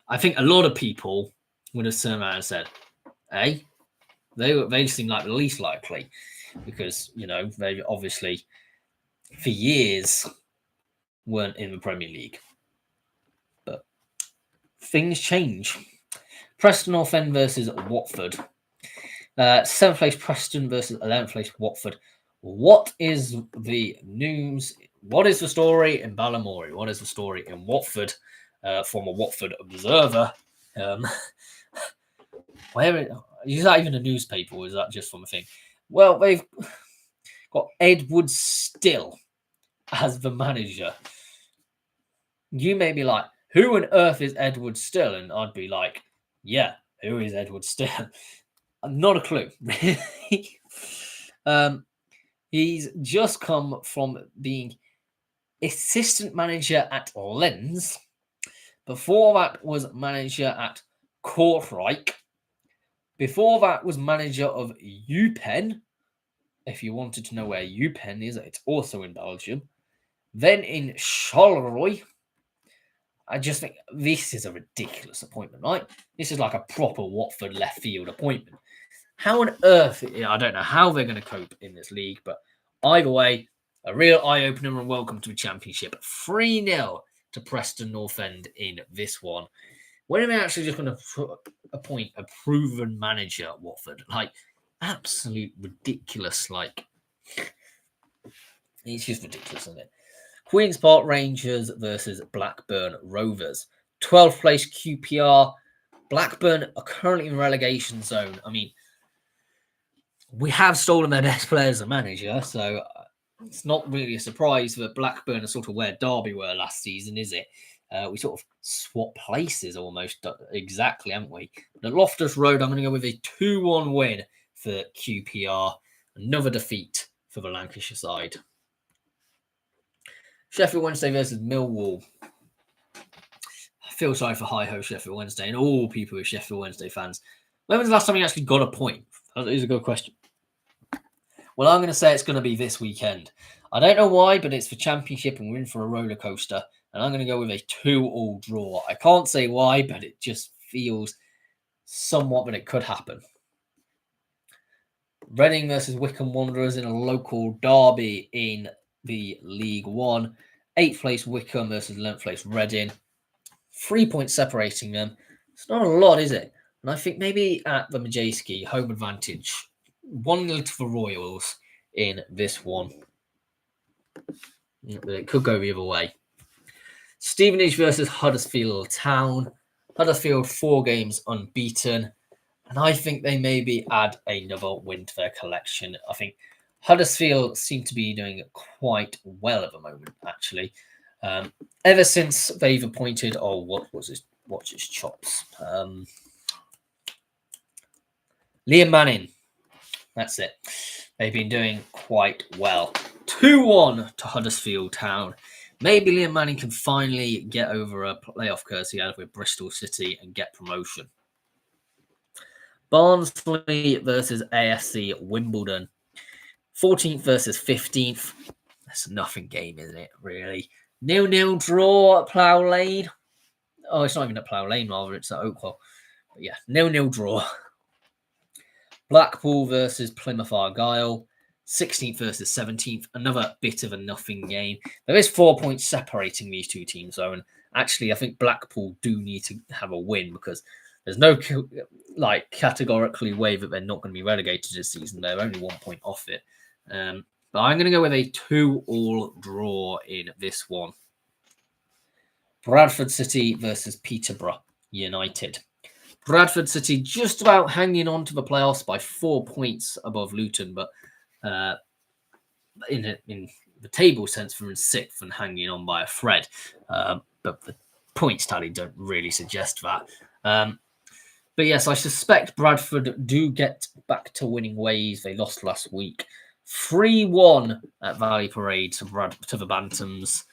I think a lot of people would have turned around and said, hey, they seem like the least likely because, you know, they obviously for years weren't in the Premier League. But things change. Preston North End versus Watford. 7th place Preston versus 11th place Watford. What is the news? What is the story in Ballymore? What is the story in Watford? From a Watford observer. Where is that even a newspaper, or is that just from a thing? Well, they've got Edward Still as the manager. You may be like, who on earth is Edward Still? And I'd be like, yeah, who is Edward Still? Not a clue. He's just come from being assistant manager at Lens. Before that was manager at Kortrijk. Before that was manager of Eupen. If you wanted to know where Eupen is, it's also in Belgium. Then in Charleroi. I just think this is a ridiculous appointment, right? This is like a proper Watford left field appointment. How on earth, I don't know how they're going to cope in this league, but either way, a real eye-opener and welcome to the championship. 3-0 to Preston North End in this one. When are they actually just going to appoint a proven manager at Watford? Like, absolute ridiculous. Like, it's just ridiculous, isn't it? Queen's Park Rangers versus Blackburn Rovers. 12th place QPR. Blackburn are currently in relegation zone. I mean, we have stolen their best player as a manager, so it's not really a surprise that Blackburn are sort of where Derby were last season, is it? We sort of swap places almost exactly, haven't we? But at Loftus Road, I'm going to go with a 2-1 win for QPR. Another defeat for the Lancashire side. Sheffield Wednesday versus Millwall. I feel sorry for hi-ho Sheffield Wednesday and all people who are Sheffield Wednesday fans. When was the last time you actually got a point? That is a good question. Well, I'm going to say it's going to be this weekend. I don't know why, but it's for championship and we're in for a roller coaster. And I'm going to go with a 2-2 draw. I can't say why, but it just feels somewhat that it could happen. Reading versus Wycombe Wanderers in a local derby in the League One. 8th place Wycombe versus 11th place Reading. 3 points separating them. It's not a lot, is it? And I think maybe at the Majewski, home advantage. 1-0 to the Royals in this one. It could go the other way. Stevenage versus Huddersfield Town. Huddersfield 4 games unbeaten. And I think they maybe add another win to their collection. I think Huddersfield seem to be doing quite well at the moment, actually. Ever since they've appointed, watch his chops. Liam Manning. That's it. They've been doing quite well. 2-1 to Huddersfield Town. Maybe Liam Manning can finally get over a playoff curse he had with Bristol City and get promotion. Barnsley versus AFC Wimbledon. 14th versus 15th. That's a nothing game, isn't it, really? 0-0 draw at Plough Lane. Oh, it's not even at Plough Lane, rather. It's at Oakwell. But yeah, 0-0 draw. Blackpool versus Plymouth Argyle. 16th versus 17th. Another bit of a nothing game. There is 4 points separating these two teams, though. And actually, I think Blackpool do need to have a win because there's no categorically way that they're not going to be relegated this season. They're only 1 point off it. But I'm going to go with a 2-2 draw in this one. Bradford City versus Peterborough United. Bradford City just about hanging on to the playoffs by 4 points above Luton, but in the table sense, they're in 6th and hanging on by a thread. But the points tally don't really suggest that. But yes, I suspect Bradford do get back to winning ways. They lost last week. 3-1 at Valley Parade to the Bantams.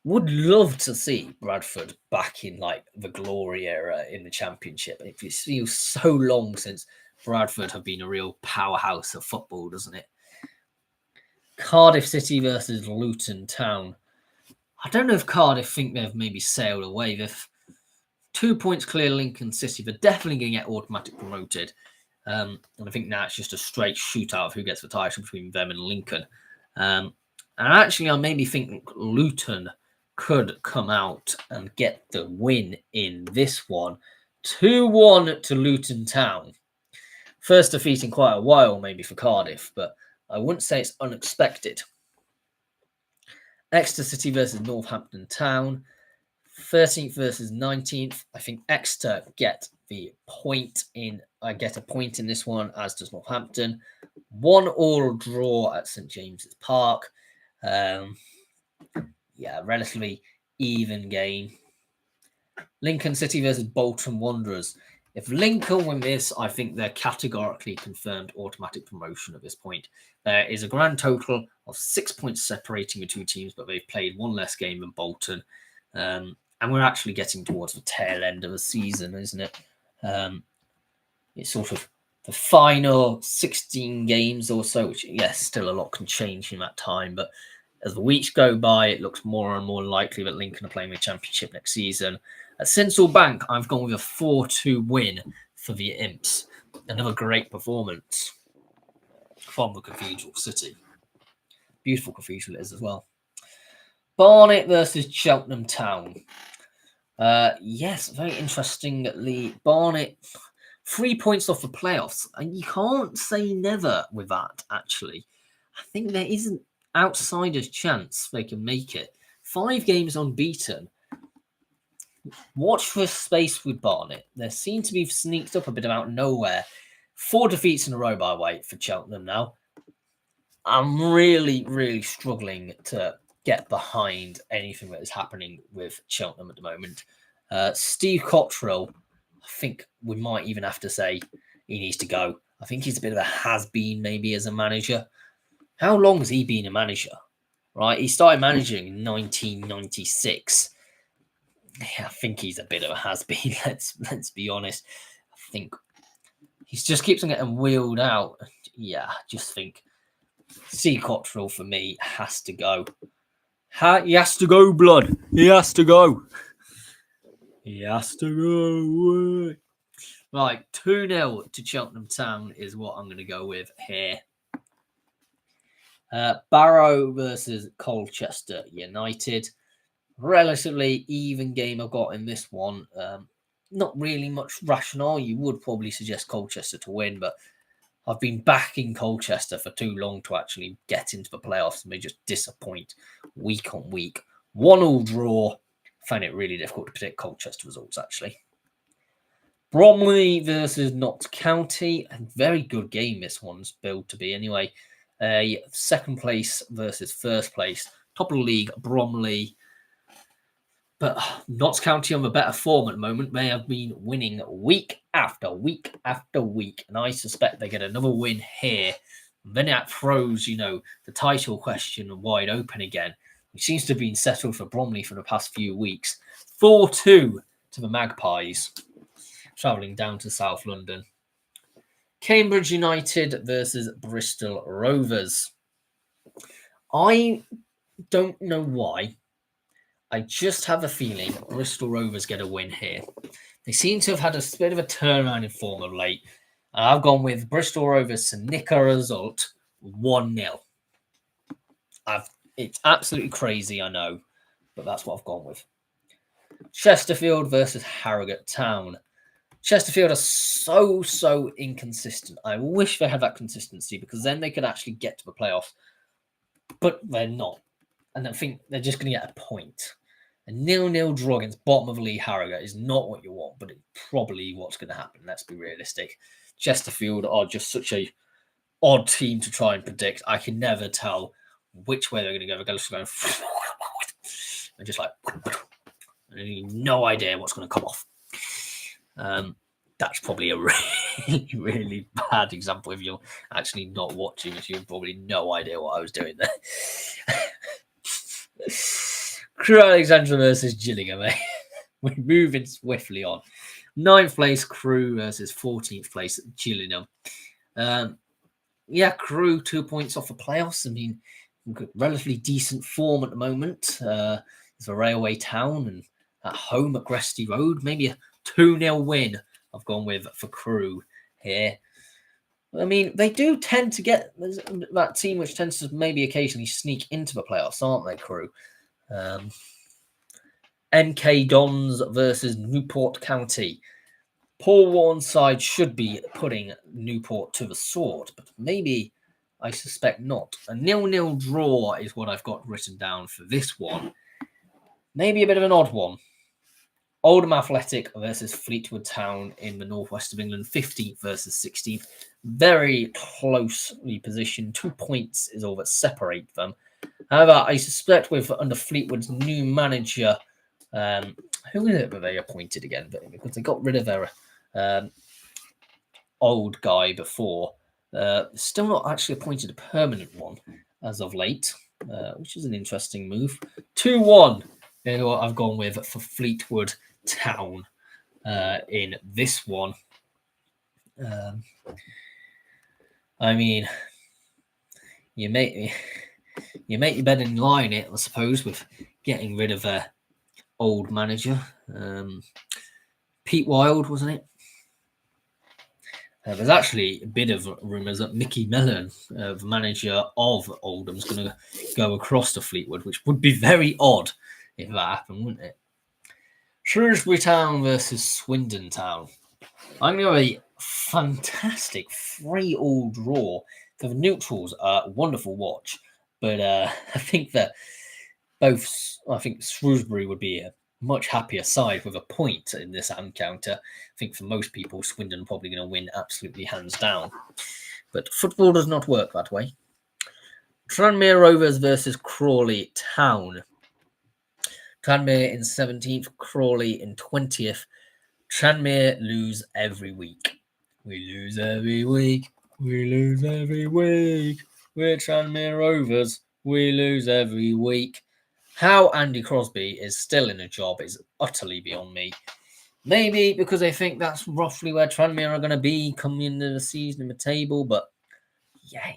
Would love to see Bradford back in the glory era in the Championship. It feels so long since Bradford have been a real powerhouse of football, doesn't it? Cardiff City versus Luton Town. I don't know if Cardiff think they've maybe sailed away. They've 2 points clear Lincoln City. They're definitely going to get automatic promoted. And I think now it's just a straight shootout of who gets the title between them and Lincoln. And actually, I maybe think Luton could come out and get the win in this one. 2-1 to Luton Town. First defeat in quite a while, maybe for Cardiff, but I wouldn't say it's unexpected. Exeter City versus Northampton Town. 13th versus 19th. I think Exeter get the point in. I get a point in this one, as does Northampton. 1-1 draw at St James's Park. Relatively even game. Lincoln City versus Bolton Wanderers. If Lincoln win this, I think they're categorically confirmed automatic promotion at this point. There is a grand total of 6 points separating the two teams, but they've played one less game than Bolton. And we're actually getting towards the tail end of the season, isn't it? It's sort of the final 16 games or so, which, yes, still a lot can change in that time. But as the weeks go by, it looks more and more likely that Lincoln are playing the Championship next season. At Central Bank, I've gone with a 4-2 win for the Imps. Another great performance from the Cathedral City. Beautiful cathedral it is as well. Barnet versus Cheltenham Town. Yes, very interestingly, Barnet 3 points off the playoffs, and you can't say never with that, actually. I think there is an outsider's chance they can make it. 5 games unbeaten. Watch for space with Barnet. They seem to be sneaked up a bit out of nowhere. 4 defeats in a row, by the way, for Cheltenham now. I'm really, really struggling to get behind anything that is happening with Cheltenham at the moment. Steve Cottrell, I think we might even have to say he needs to go. I think he's a bit of a has-been maybe as a manager. How long has he been a manager? Right, he started managing in 1996. I think he's a bit of a has-been. Let's be honest. I think he just keeps on getting wheeled out. Yeah, I just think Steve Cottrell for me has to go. He has to go, blood. He has to go. He has to go. Right, 2-0 to Cheltenham Town is what I'm going to go with here. Barrow versus Colchester United. Relatively even game I've got in this one. Not really much rationale. You would probably suggest Colchester to win, but I've been backing Colchester for too long to actually get into the playoffs, and they just disappoint week on week. 1-1 draw. find it really difficult to predict Colchester results, actually. Bromley versus Notts County. A very good game this one's billed to be anyway. Second place versus first place. Top of the league, Bromley. But Notts County on the better form at the moment. They have been winning week after week after week. And I suspect they get another win here. And then that throws, the title question wide open again, which seems to have been settled for Bromley for the past few weeks. 4-2 to the Magpies, travelling down to South London. Cambridge United versus Bristol Rovers. I don't know why. I just have a feeling Bristol Rovers get a win here. They seem to have had a bit of a turnaround in form of late. And I've gone with Bristol Rovers to nick a result 1-0. It's absolutely crazy, I know, but that's what I've gone with. Chesterfield versus Harrogate Town. Chesterfield are so inconsistent. I wish they had that consistency because then they could actually get to the playoffs, but they're not. And I think they're just going to get a point. A 0-0 draw against bottom of the league Harrogate is not what you want, but it's probably what's going to happen. Let's be realistic. Chesterfield are just such a odd team to try and predict. I can never tell which way they're going to go. They're just going they're just like, no idea what's going to come off. That's probably a really bad example if you're actually not watching, because you have probably no idea what I was doing there. Crewe Alexandra versus Gillingham. We're moving swiftly on. 9th place Crewe versus 14th place Gillingham. Crewe 2 points off the playoffs. I mean, relatively decent form at the moment. It's a railway town and at home at Gresty Road. Maybe a 2-0 win I've gone with for Crewe here. I mean, they do tend to get that team which tends to maybe occasionally sneak into the playoffs, aren't they, Crewe? MK Dons versus Newport County. Paul Warren's side should be putting Newport to the sword, but maybe I suspect not. A 0-0 draw is what I've got written down for this one. Maybe a bit of an odd one. Oldham Athletic versus Fleetwood Town in the northwest of England, 15th versus 16th. Very closely positioned. 2 points is all that separate them. However, I suspect under Fleetwood's new manager, who is it that they appointed again? Because they got rid of their old guy before. Still not actually appointed a permanent one as of late, which is an interesting move. 2-1 is what I've gone with for Fleetwood Town in this one. I mean, you make your bed and lie in it, I suppose, with getting rid of their old manager. Pete Wild, wasn't it? There's actually a bit of rumours that Mickey Mellon, the manager of Oldham, is going to go across to Fleetwood, which would be very odd if that happened, wouldn't it? Shrewsbury Town versus Swindon Town. I'm going to have a fantastic 3-3 draw. For the neutrals, wonderful watch. But I think that Shrewsbury would be a much happier side with a point in this encounter. I think for most people, Swindon are probably going to win absolutely hands down. But football does not work that way. Tranmere Rovers versus Crawley Town. Tranmere in 17th, Crawley in 20th. Tranmere lose every week. We lose every week. We lose every week. We're Tranmere Rovers. We lose every week. How Andy Crosby is still in a job is utterly beyond me. Maybe because I think that's roughly where Tranmere are going to be coming into the season in the table. But yeah,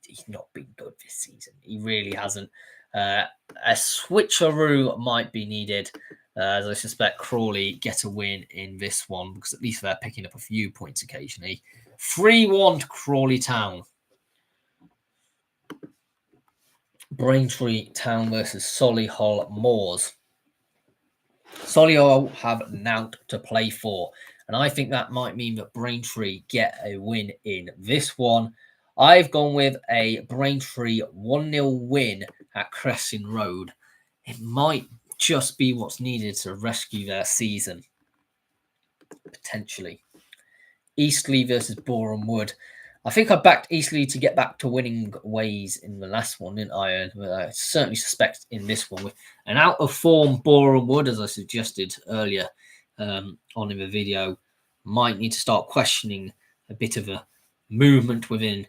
he's not been good this season. He really hasn't. A switcheroo might be needed, as I suspect Crawley get a win in this one, because at least they're picking up a few points occasionally. 3-1 to Crawley Town. Braintree Town versus Solihull Moors. Solihull have naught to play for, and I think that might mean that Braintree get a win in this one. I've gone with a Braintree 1-0 win at Crescent Road. It might just be what's needed to rescue their season, potentially. Eastleigh versus Boreham Wood. I think I backed Eastleigh to get back to winning ways in the last one, didn't I? I certainly suspect in this one with an out-of-form Boreham Wood, as I suggested earlier on in the video, might need to start questioning a bit of a movement within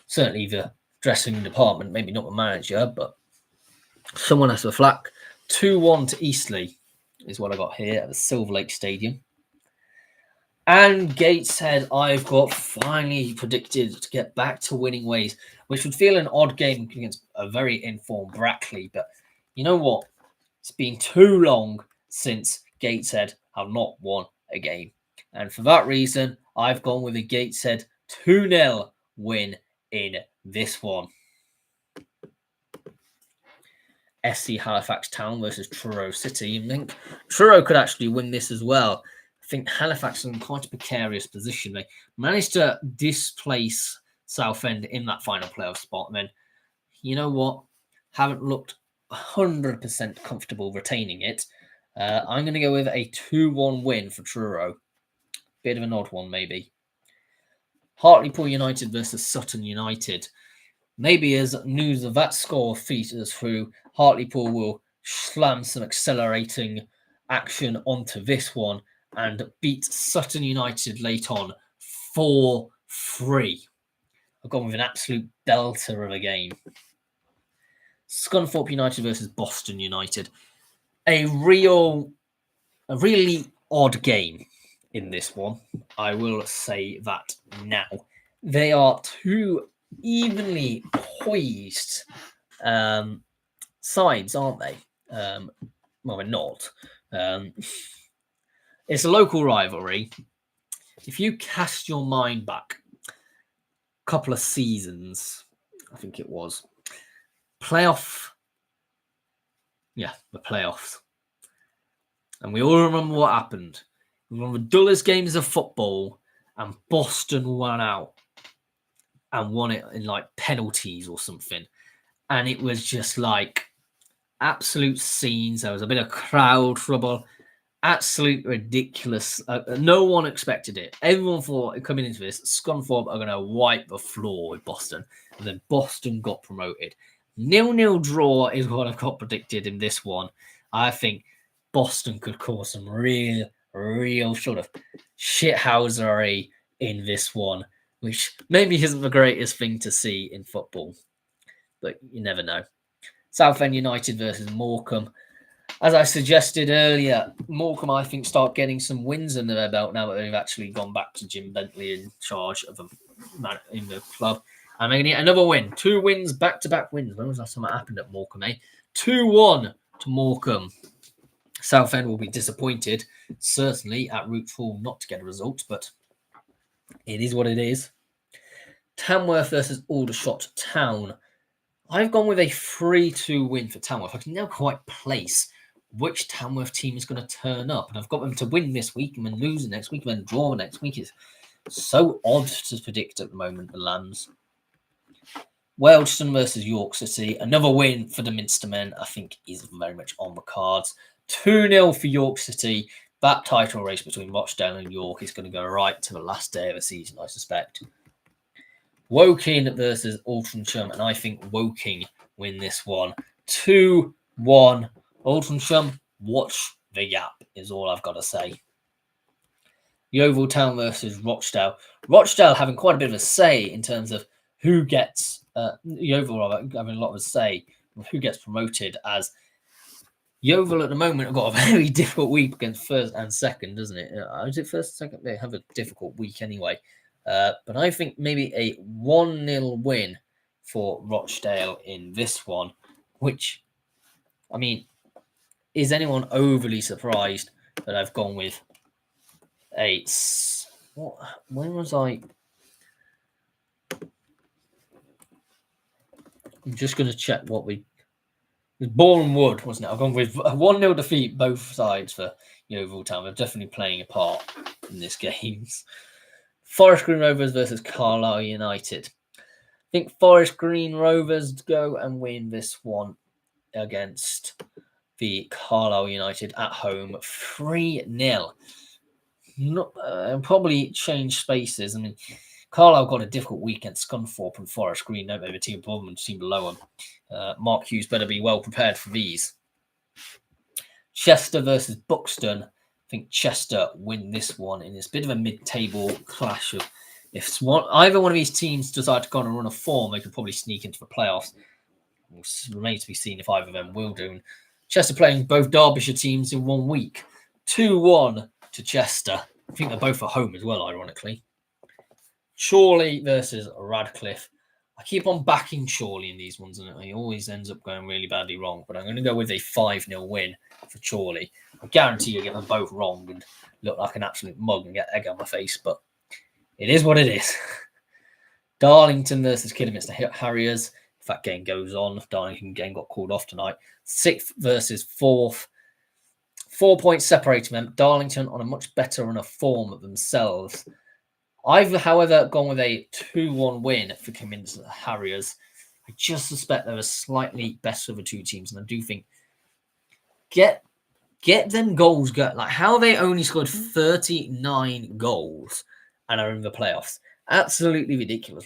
certainly the dressing department, maybe not the manager, but someone has the flack. 2-1 to Eastleigh is what I got here at the Silver Lake Stadium. And Gateshead, I've got finally predicted to get back to winning ways, which would feel an odd game against a very informed Brackley. But you know what? It's been too long since Gateshead have not won a game. And for that reason, I've gone with a Gateshead 2-0 win in this one. SC Halifax Town versus Truro City. I think Truro could actually win this as well. I think Halifax is in quite a precarious position. They managed to displace Southend in that final playoff spot. And then, you know what? Haven't looked 100% comfortable retaining it. I'm going to go with a 2-1 win for Truro. Bit of an odd one, maybe. Hartlepool United versus Sutton United. Maybe as news of that score features through, Hartlepool will slam some accelerating action onto this one and beat Sutton United late on 4-3. I've gone with an absolute belter of a game. Scunthorpe United versus Boston United. A really odd game in this one. I will say that now. They are two evenly poised sides, aren't they? Well, they're not. It's a local rivalry. If you cast your mind back a couple of seasons, I think it was, the playoffs. And we all remember what happened. One of the dullest games of football, and Boston won out and won it in like penalties or something. And it was just like absolute scenes. There was a bit of crowd trouble. Absolute ridiculous. No one expected it. Everyone thought coming into this, Scunthorpe are going to wipe the floor with Boston. And then Boston got promoted. 0-0 draw is what I've got predicted in this one. I think Boston could cause some real sort of shithousery in this one, which maybe isn't the greatest thing to see in football. But you never know. Southend United versus Morecambe. As I suggested earlier, Morecambe, I think, start getting some wins under their belt now that they've actually gone back to Jim Bentley in charge of them in the club. And they're going to get another win. 2 wins, back-to-back wins. When was that time that happened at Morecambe, eh? 2-1 to Morecambe. Southend will be disappointed, certainly, at Root Hall not to get a result, but it is what it is. Tamworth versus Aldershot Town. I've gone with a 3-2 win for Tamworth. I can never quite place which Tamworth team is going to turn up. And I've got them to win this week and then lose the next week and then draw the next week. It's so odd to predict at the moment, the Lambs. Wealdstone versus York City. Another win for the Minstermen, I think, is very much on the cards. 2-0 for York City. That title race between Rochdale and York is going to go right to the last day of the season, I suspect. Woking versus Altrincham, and I think Woking win this one. 2-1. Altrincham, watch the gap is all I've got to say. Yeovil Town versus Rochdale. Rochdale having quite a bit of a say in terms of who gets, Yeovil having a lot of a say with who gets promoted, as Yeovil at the moment have got a very difficult week against first and second, doesn't it? Is it first and second? They have a difficult week anyway. But I think maybe a 1-0 win for Rochdale in this one, which, I mean, is anyone overly surprised that I've gone with a... When was I... I'm just going to check what we... It was Boreham Wood, wasn't it? I've gone with a 1-0 defeat both sides for Yeovil Town. They're definitely playing a part in this game. Forest Green Rovers versus Carlisle United. I think Forest Green Rovers go and win this one against the Carlisle United at home 3-0. Not probably change spaces. I mean, Carlisle got a difficult week against Scunthorpe and Forest Green, don't they? The team above them and the team below them. Mark Hughes better be well prepared for these. Chester versus Buxton. I think Chester win this one in this bit of a mid-table clash of if either one of these teams decide to go on a run of form, they could probably sneak into the playoffs. It remains to be seen if either of them will do. And Chester playing both Derbyshire teams in 1 week. 2-1 to Chester. I think they're both at home as well, ironically. Chorley versus Radcliffe. I keep on backing Chorley in these ones, and it always ends up going really badly wrong. But I'm going to go with a 5-0 win for Chorley. I guarantee you'll get them both wrong and look like an absolute mug and get egg on my face, but it is what it is. Darlington versus Kidderminster Harriers. If that game goes on, if Darlington game got called off tonight. 6th versus 4th. 4 points separating them. Darlington on a much better run of form of themselves. I've, however, gone with a 2-1 win for Kidderminster Harriers. I just suspect they're a slightly better of the two teams, and I do think get them goals go. Like, how they only scored 39 goals and are in the playoffs. Absolutely ridiculous.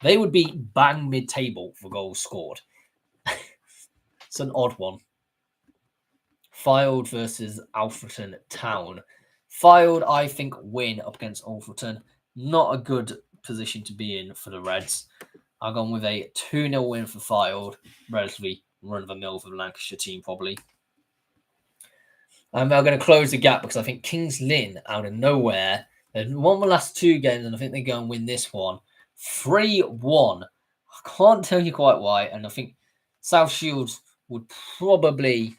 They would be bang mid-table for goals scored. It's an odd one. Fylde versus Alfreton Town. Fylde, I think, win up against Alfreton. Not a good position to be in for the Reds. I've gone with a 2-0 win for Fylde. Relatively run-of-the-mill for the Lancashire team, probably. I'm now going to close the gap because I think Kings Lynn, out of nowhere, they've won the last 2 games, and I think they go and win this one. 3-1. I can't tell you quite why, and I think South Shields would probably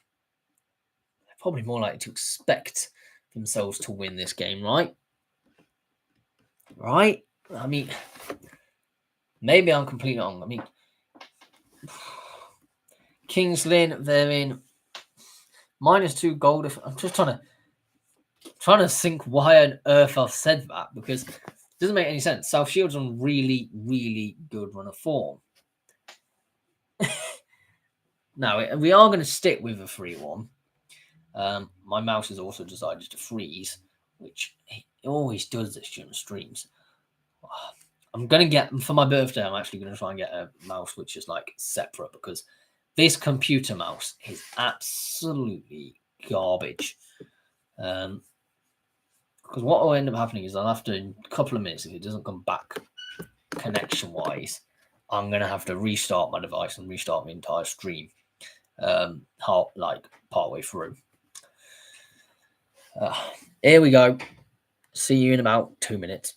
more likely to expect themselves to win this game, right? Right? I mean, maybe I'm completely wrong. I mean, Kings Lynn, they're in -2 goal. I'm just trying to think why on earth I've said that, because it doesn't make any sense. South Shields on really, really good run of form. Now, we are going to stick with a 3-1. My mouse has also decided to freeze, which it always does this during streams. I'm going to get, for my birthday, I'm actually going to try and get a mouse which is like separate, because this computer mouse is absolutely garbage. Because what will end up happening is I'll have to, in a couple of minutes, if it doesn't come back connection-wise, I'm going to have to restart my device and restart my entire stream partway through. Here we go. See you in about 2 minutes.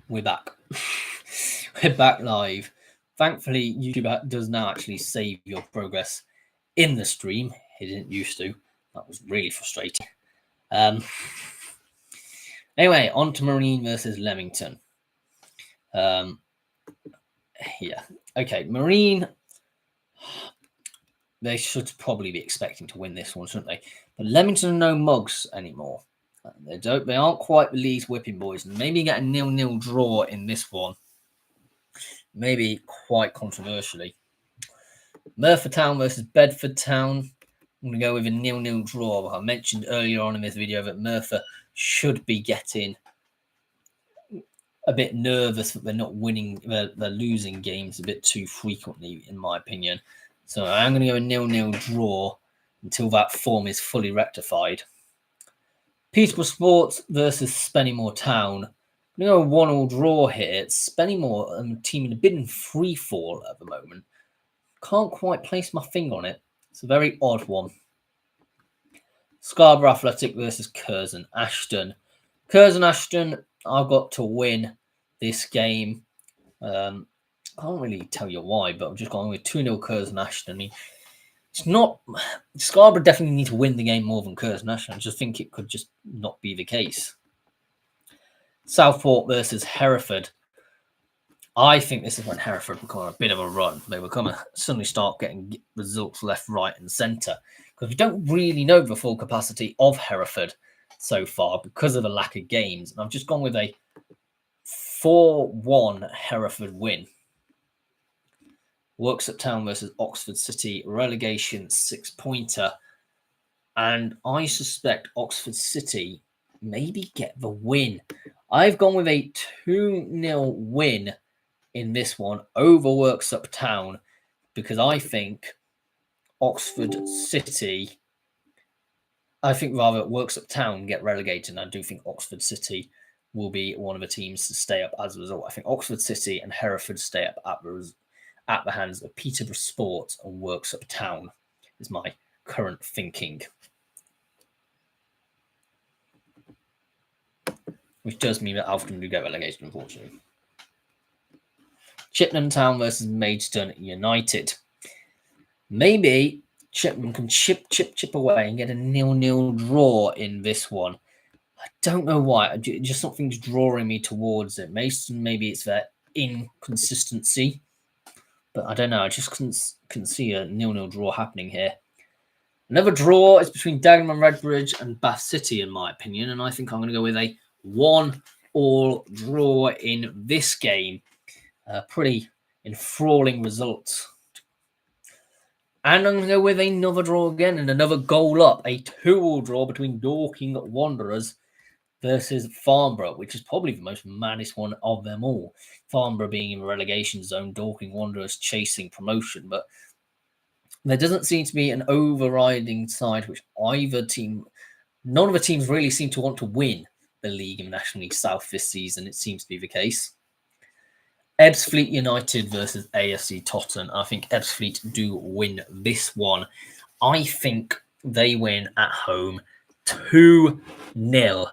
We're back. We're back live. Thankfully, YouTube does now actually save your progress in the stream. It didn't used to. That was really frustrating. Anyway, on to Marine versus Leamington. Yeah. Okay, Marine, they should probably be expecting to win this one, shouldn't they? But Leamington are no mugs anymore. They aren't quite the Leeds whipping boys, and maybe get a 0-0 draw in this one. Maybe quite controversially. Merthyr Town versus Bedford Town. I'm going to go with a 0-0 draw. I mentioned earlier on in this video that Merthyr should be getting a bit nervous that they're not winning, they're losing games a bit too frequently, in my opinion. So I'm going to go a 0-0 draw until that form is fully rectified. Peterborough Sports versus Spennymoor Town. I'm going to go a 1-1 draw here. It's Spennymoor team in a bit in free fall at the moment. Can't quite place my finger on it. It's a very odd one. Scarborough Athletic versus Curzon Ashton. Curzon Ashton, I've got to win this game. I can't really tell you why, but I'm just going with 2-0 Curzon Ashton. I mean, it's not... Scarborough definitely need to win the game more than Curzon Ashton. I just think it could just not be the case. Southport versus Hereford. I think this is when Hereford become on a bit of a run. They will come and suddenly start getting results left, right, and centre. Because we don't really know the full capacity of Hereford so far because of the lack of games. And I've just gone with a 4-1 Hereford win. Worksop Town versus Oxford City, relegation 6-pointer. And I suspect Oxford City maybe get the win. I've gone with a 2-0 win in this one over Worksop Town because I think Worksop Town get relegated, and I do think Oxford City will be one of the teams to stay up as a result. I think Oxford City and Hereford stay up at the hands of Peterborough Sports and Worksop Town is my current thinking. Which does mean that Alfred do get relegated, unfortunately. Chippenham Town versus Maidstone United. Maybe Chippenham can chip away and get a 0-0 draw in this one. I don't know why. Just something's drawing me towards it. Maidstone, maybe it's their inconsistency. But I don't know. I just can see a 0-0 draw happening here. Another draw is between Dagenham and Redbridge and Bath City, in my opinion. And I think I'm going to go with a 1-1 draw in this game. Pretty enthralling results. And I'm going to go with another draw again and another goal up. A 2-2 draw between Dorking Wanderers versus Farnborough, which is probably the most maddest one of them all. Farnborough being in the relegation zone, Dorking Wanderers chasing promotion. But there doesn't seem to be an overriding side which none of the teams really seem to want to win the league in National League South this season. It seems to be the case. Ebbsfleet United versus AFC Tottenham. I think Ebbsfleet do win this one. I think they win at home 2-0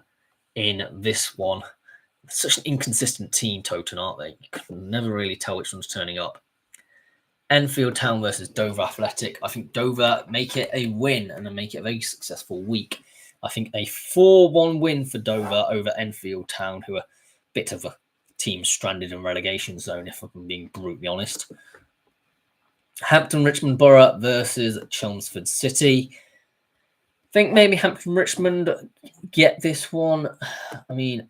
in this one. Such an inconsistent team, Tottenham, aren't they? You can never really tell which one's turning up. Enfield Town versus Dover Athletic. I think Dover make it a win and then make it a very successful week. I think a 4-1 win for Dover over Enfield Town, who are a bit of a team stranded in relegation zone, if I'm being brutally honest. Hampton Richmond Borough versus Chelmsford City. I think maybe Hampton Richmond get this one. I mean,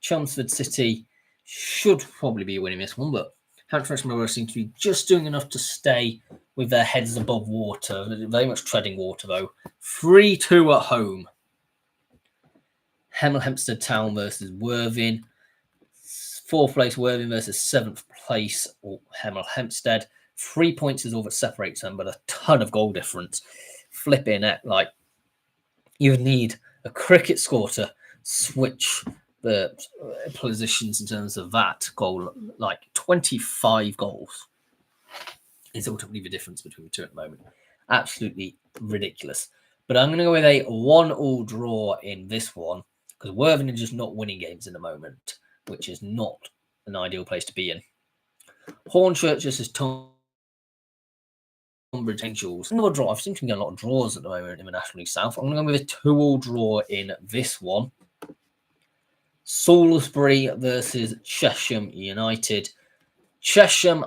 Chelmsford City should probably be winning this one, but Hampton Richmond Borough seem to be just doing enough to stay with their heads above water. Very much treading water, though. 3-2 at home. Hemel Hempstead Town versus Worthing. 4th place Worthing versus 7th place Hemel Hempstead. 3 points is all that separates them, but a ton of goal difference. Flipping it, like you would need a cricket score to switch the positions in terms of that goal. Like 25 goals is ultimately the difference between the two at the moment. Absolutely ridiculous. But I'm going to go with a 1-1 draw in this one because Worthing are just not winning games in the moment, which is not an ideal place to be in. Hornchurch versus Tunbridge Angels. Another draw. I've seen to get a lot of draws at the moment in the National League South. I'm going to go with a 2-2 draw in this one. Salisbury versus Chesham United. Chesham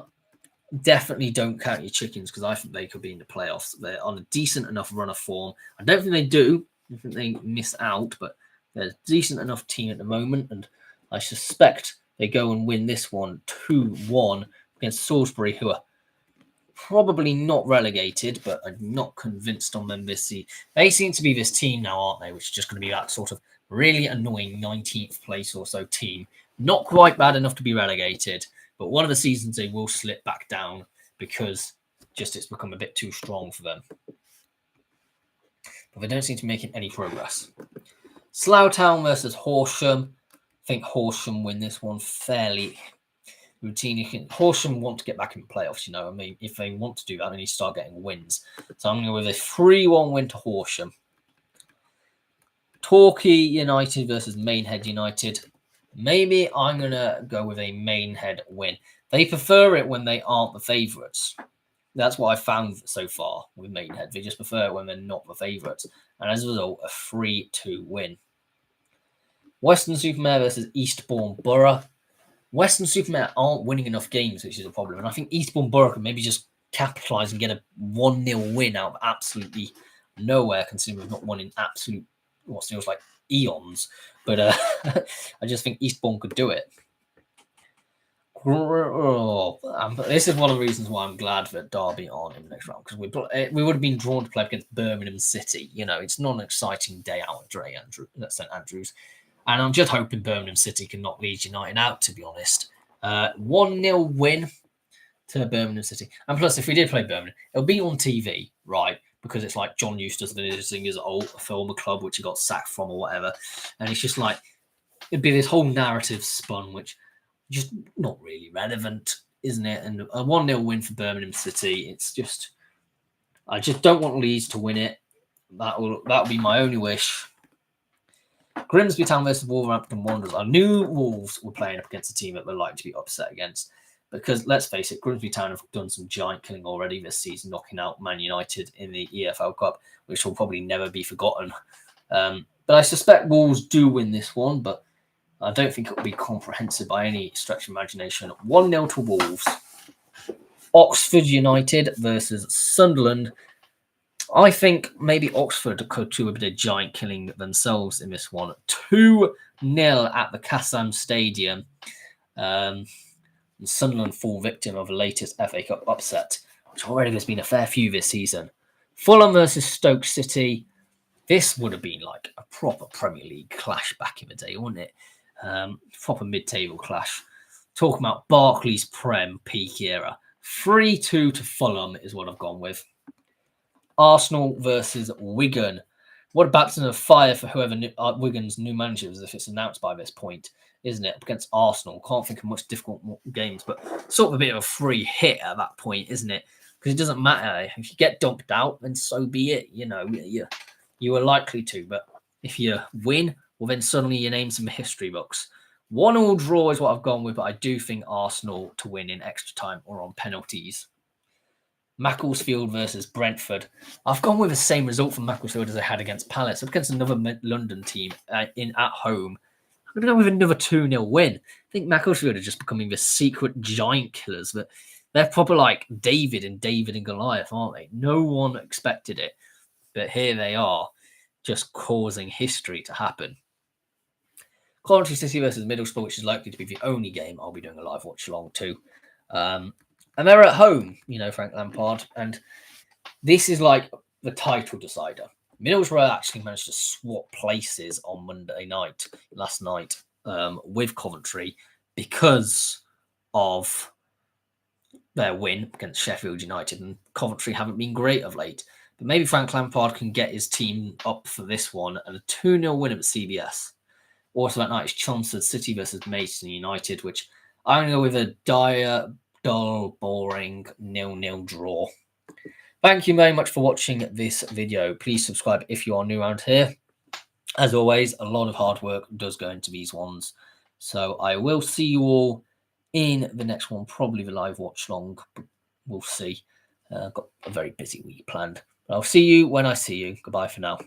definitely don't count your chickens because I think they could be in the playoffs. They're on a decent enough run of form. I don't think they do. I think they miss out, but they're a decent enough team at the moment, and I suspect they go and win this one 2-1 against Salisbury, who are probably not relegated, but I'm not convinced on them this season. They seem to be this team now, aren't they? Which is just going to be that sort of really annoying 19th place or so team. Not quite bad enough to be relegated, but one of the seasons they will slip back down because just it's become a bit too strong for them. But they don't seem to be making any progress. Slough Town versus Horsham. I think Horsham win this one fairly routinely. Horsham want to get back in playoffs, you know. I mean, if they want to do that, they need to start getting wins. So I'm going to go with a 3-1 win to Horsham. Torquay United versus Maidenhead United. Maybe I'm going to go with a Maidenhead win. They prefer it when they aren't the favourites. That's what I found so far with Maidenhead. They just prefer it when they're not the favourites. And as a result, a 3-2 win. Weston-super-Mare versus Eastbourne Borough. Weston-super-Mare aren't winning enough games, which is a problem. And I think Eastbourne Borough can maybe just capitalise and get a 1-0 win out of absolutely nowhere, considering we've not won in absolute, what feels like eons. But I just think Eastbourne could do it. This is one of the reasons why I'm glad that Derby aren't in the next round, because we would have been drawn to play against Birmingham City. You know, it's not an exciting day out at St Andrews. And I'm just hoping Birmingham City can knock Leeds United out, to be honest. 1-0 win to Birmingham City. And plus, if we did play Birmingham, it'll be on TV, right? Because it's like John Eustace losing his old former club, which he got sacked from or whatever. And it's just like, it'd be this whole narrative spun, which just not really relevant, isn't it? And a 1-0 win for Birmingham City. It's just, I just don't want Leeds to win it. That'll be my only wish. Grimsby Town versus Wolverhampton Wanderers. I knew Wolves were playing up against a team that we're likely to be upset against. Because let's face it, Grimsby Town have done some giant killing already this season, knocking out Man United in the EFL Cup, which will probably never be forgotten. But I suspect Wolves do win this one, but I don't think it will be comprehensive by any stretch of imagination. 1-0 to Wolves. Oxford United versus Sunderland. I think maybe Oxford could do a bit of giant killing themselves in this one. 2-0 at the Kassam Stadium. Sunderland fall victim of the latest FA Cup upset, which already has been a fair few this season. Fulham versus Stoke City. This would have been like a proper Premier League clash back in the day, wouldn't it? Proper mid-table clash. Talking about Barclays Prem peak era. 3-2 to Fulham is what I've gone with. Arsenal versus Wigan. What a baptism of fire for whoever Wigan's new manager is if it's announced by this point, isn't it? Against Arsenal. Can't think of much difficult games, but sort of a bit of a free hit at that point, isn't it? Because it doesn't matter. If you get dumped out, then so be it. You know, you are likely to. But if you win, well, then suddenly your name's in the history books. 1-1 draw is what I've gone with, but I do think Arsenal to win in extra time or on penalties. Macclesfield versus Brentford. I've gone with the same result from Macclesfield as I had against Palace. Up against another London team at home. I'm going to go with another 2-0 win. I think Macclesfield are just becoming the secret giant killers. But they're proper like David and Goliath, aren't they? No one expected it. But here they are, just causing history to happen. Coventry City versus Middlesbrough, which is likely to be the only game I'll be doing a live watch along to. And they're at home, you know, Frank Lampard. And this is like the title decider. Middlesbrough actually managed to swap places on last night, with Coventry because of their win against Sheffield United. And Coventry haven't been great of late. But maybe Frank Lampard can get his team up for this one. And a 2-0 win at CBS. Also that night is Chelmsford City versus Maidstone United, which I'm going to go with a dire, dull, boring 0-0 draw. Thank you very much for watching this video. Please subscribe if you are new around here. As always, a lot of hard work does go into these ones. So I will see you all in the next one, probably the live watch long. We'll see. I've got a very busy week planned. But I'll see you when I see you. Goodbye for now.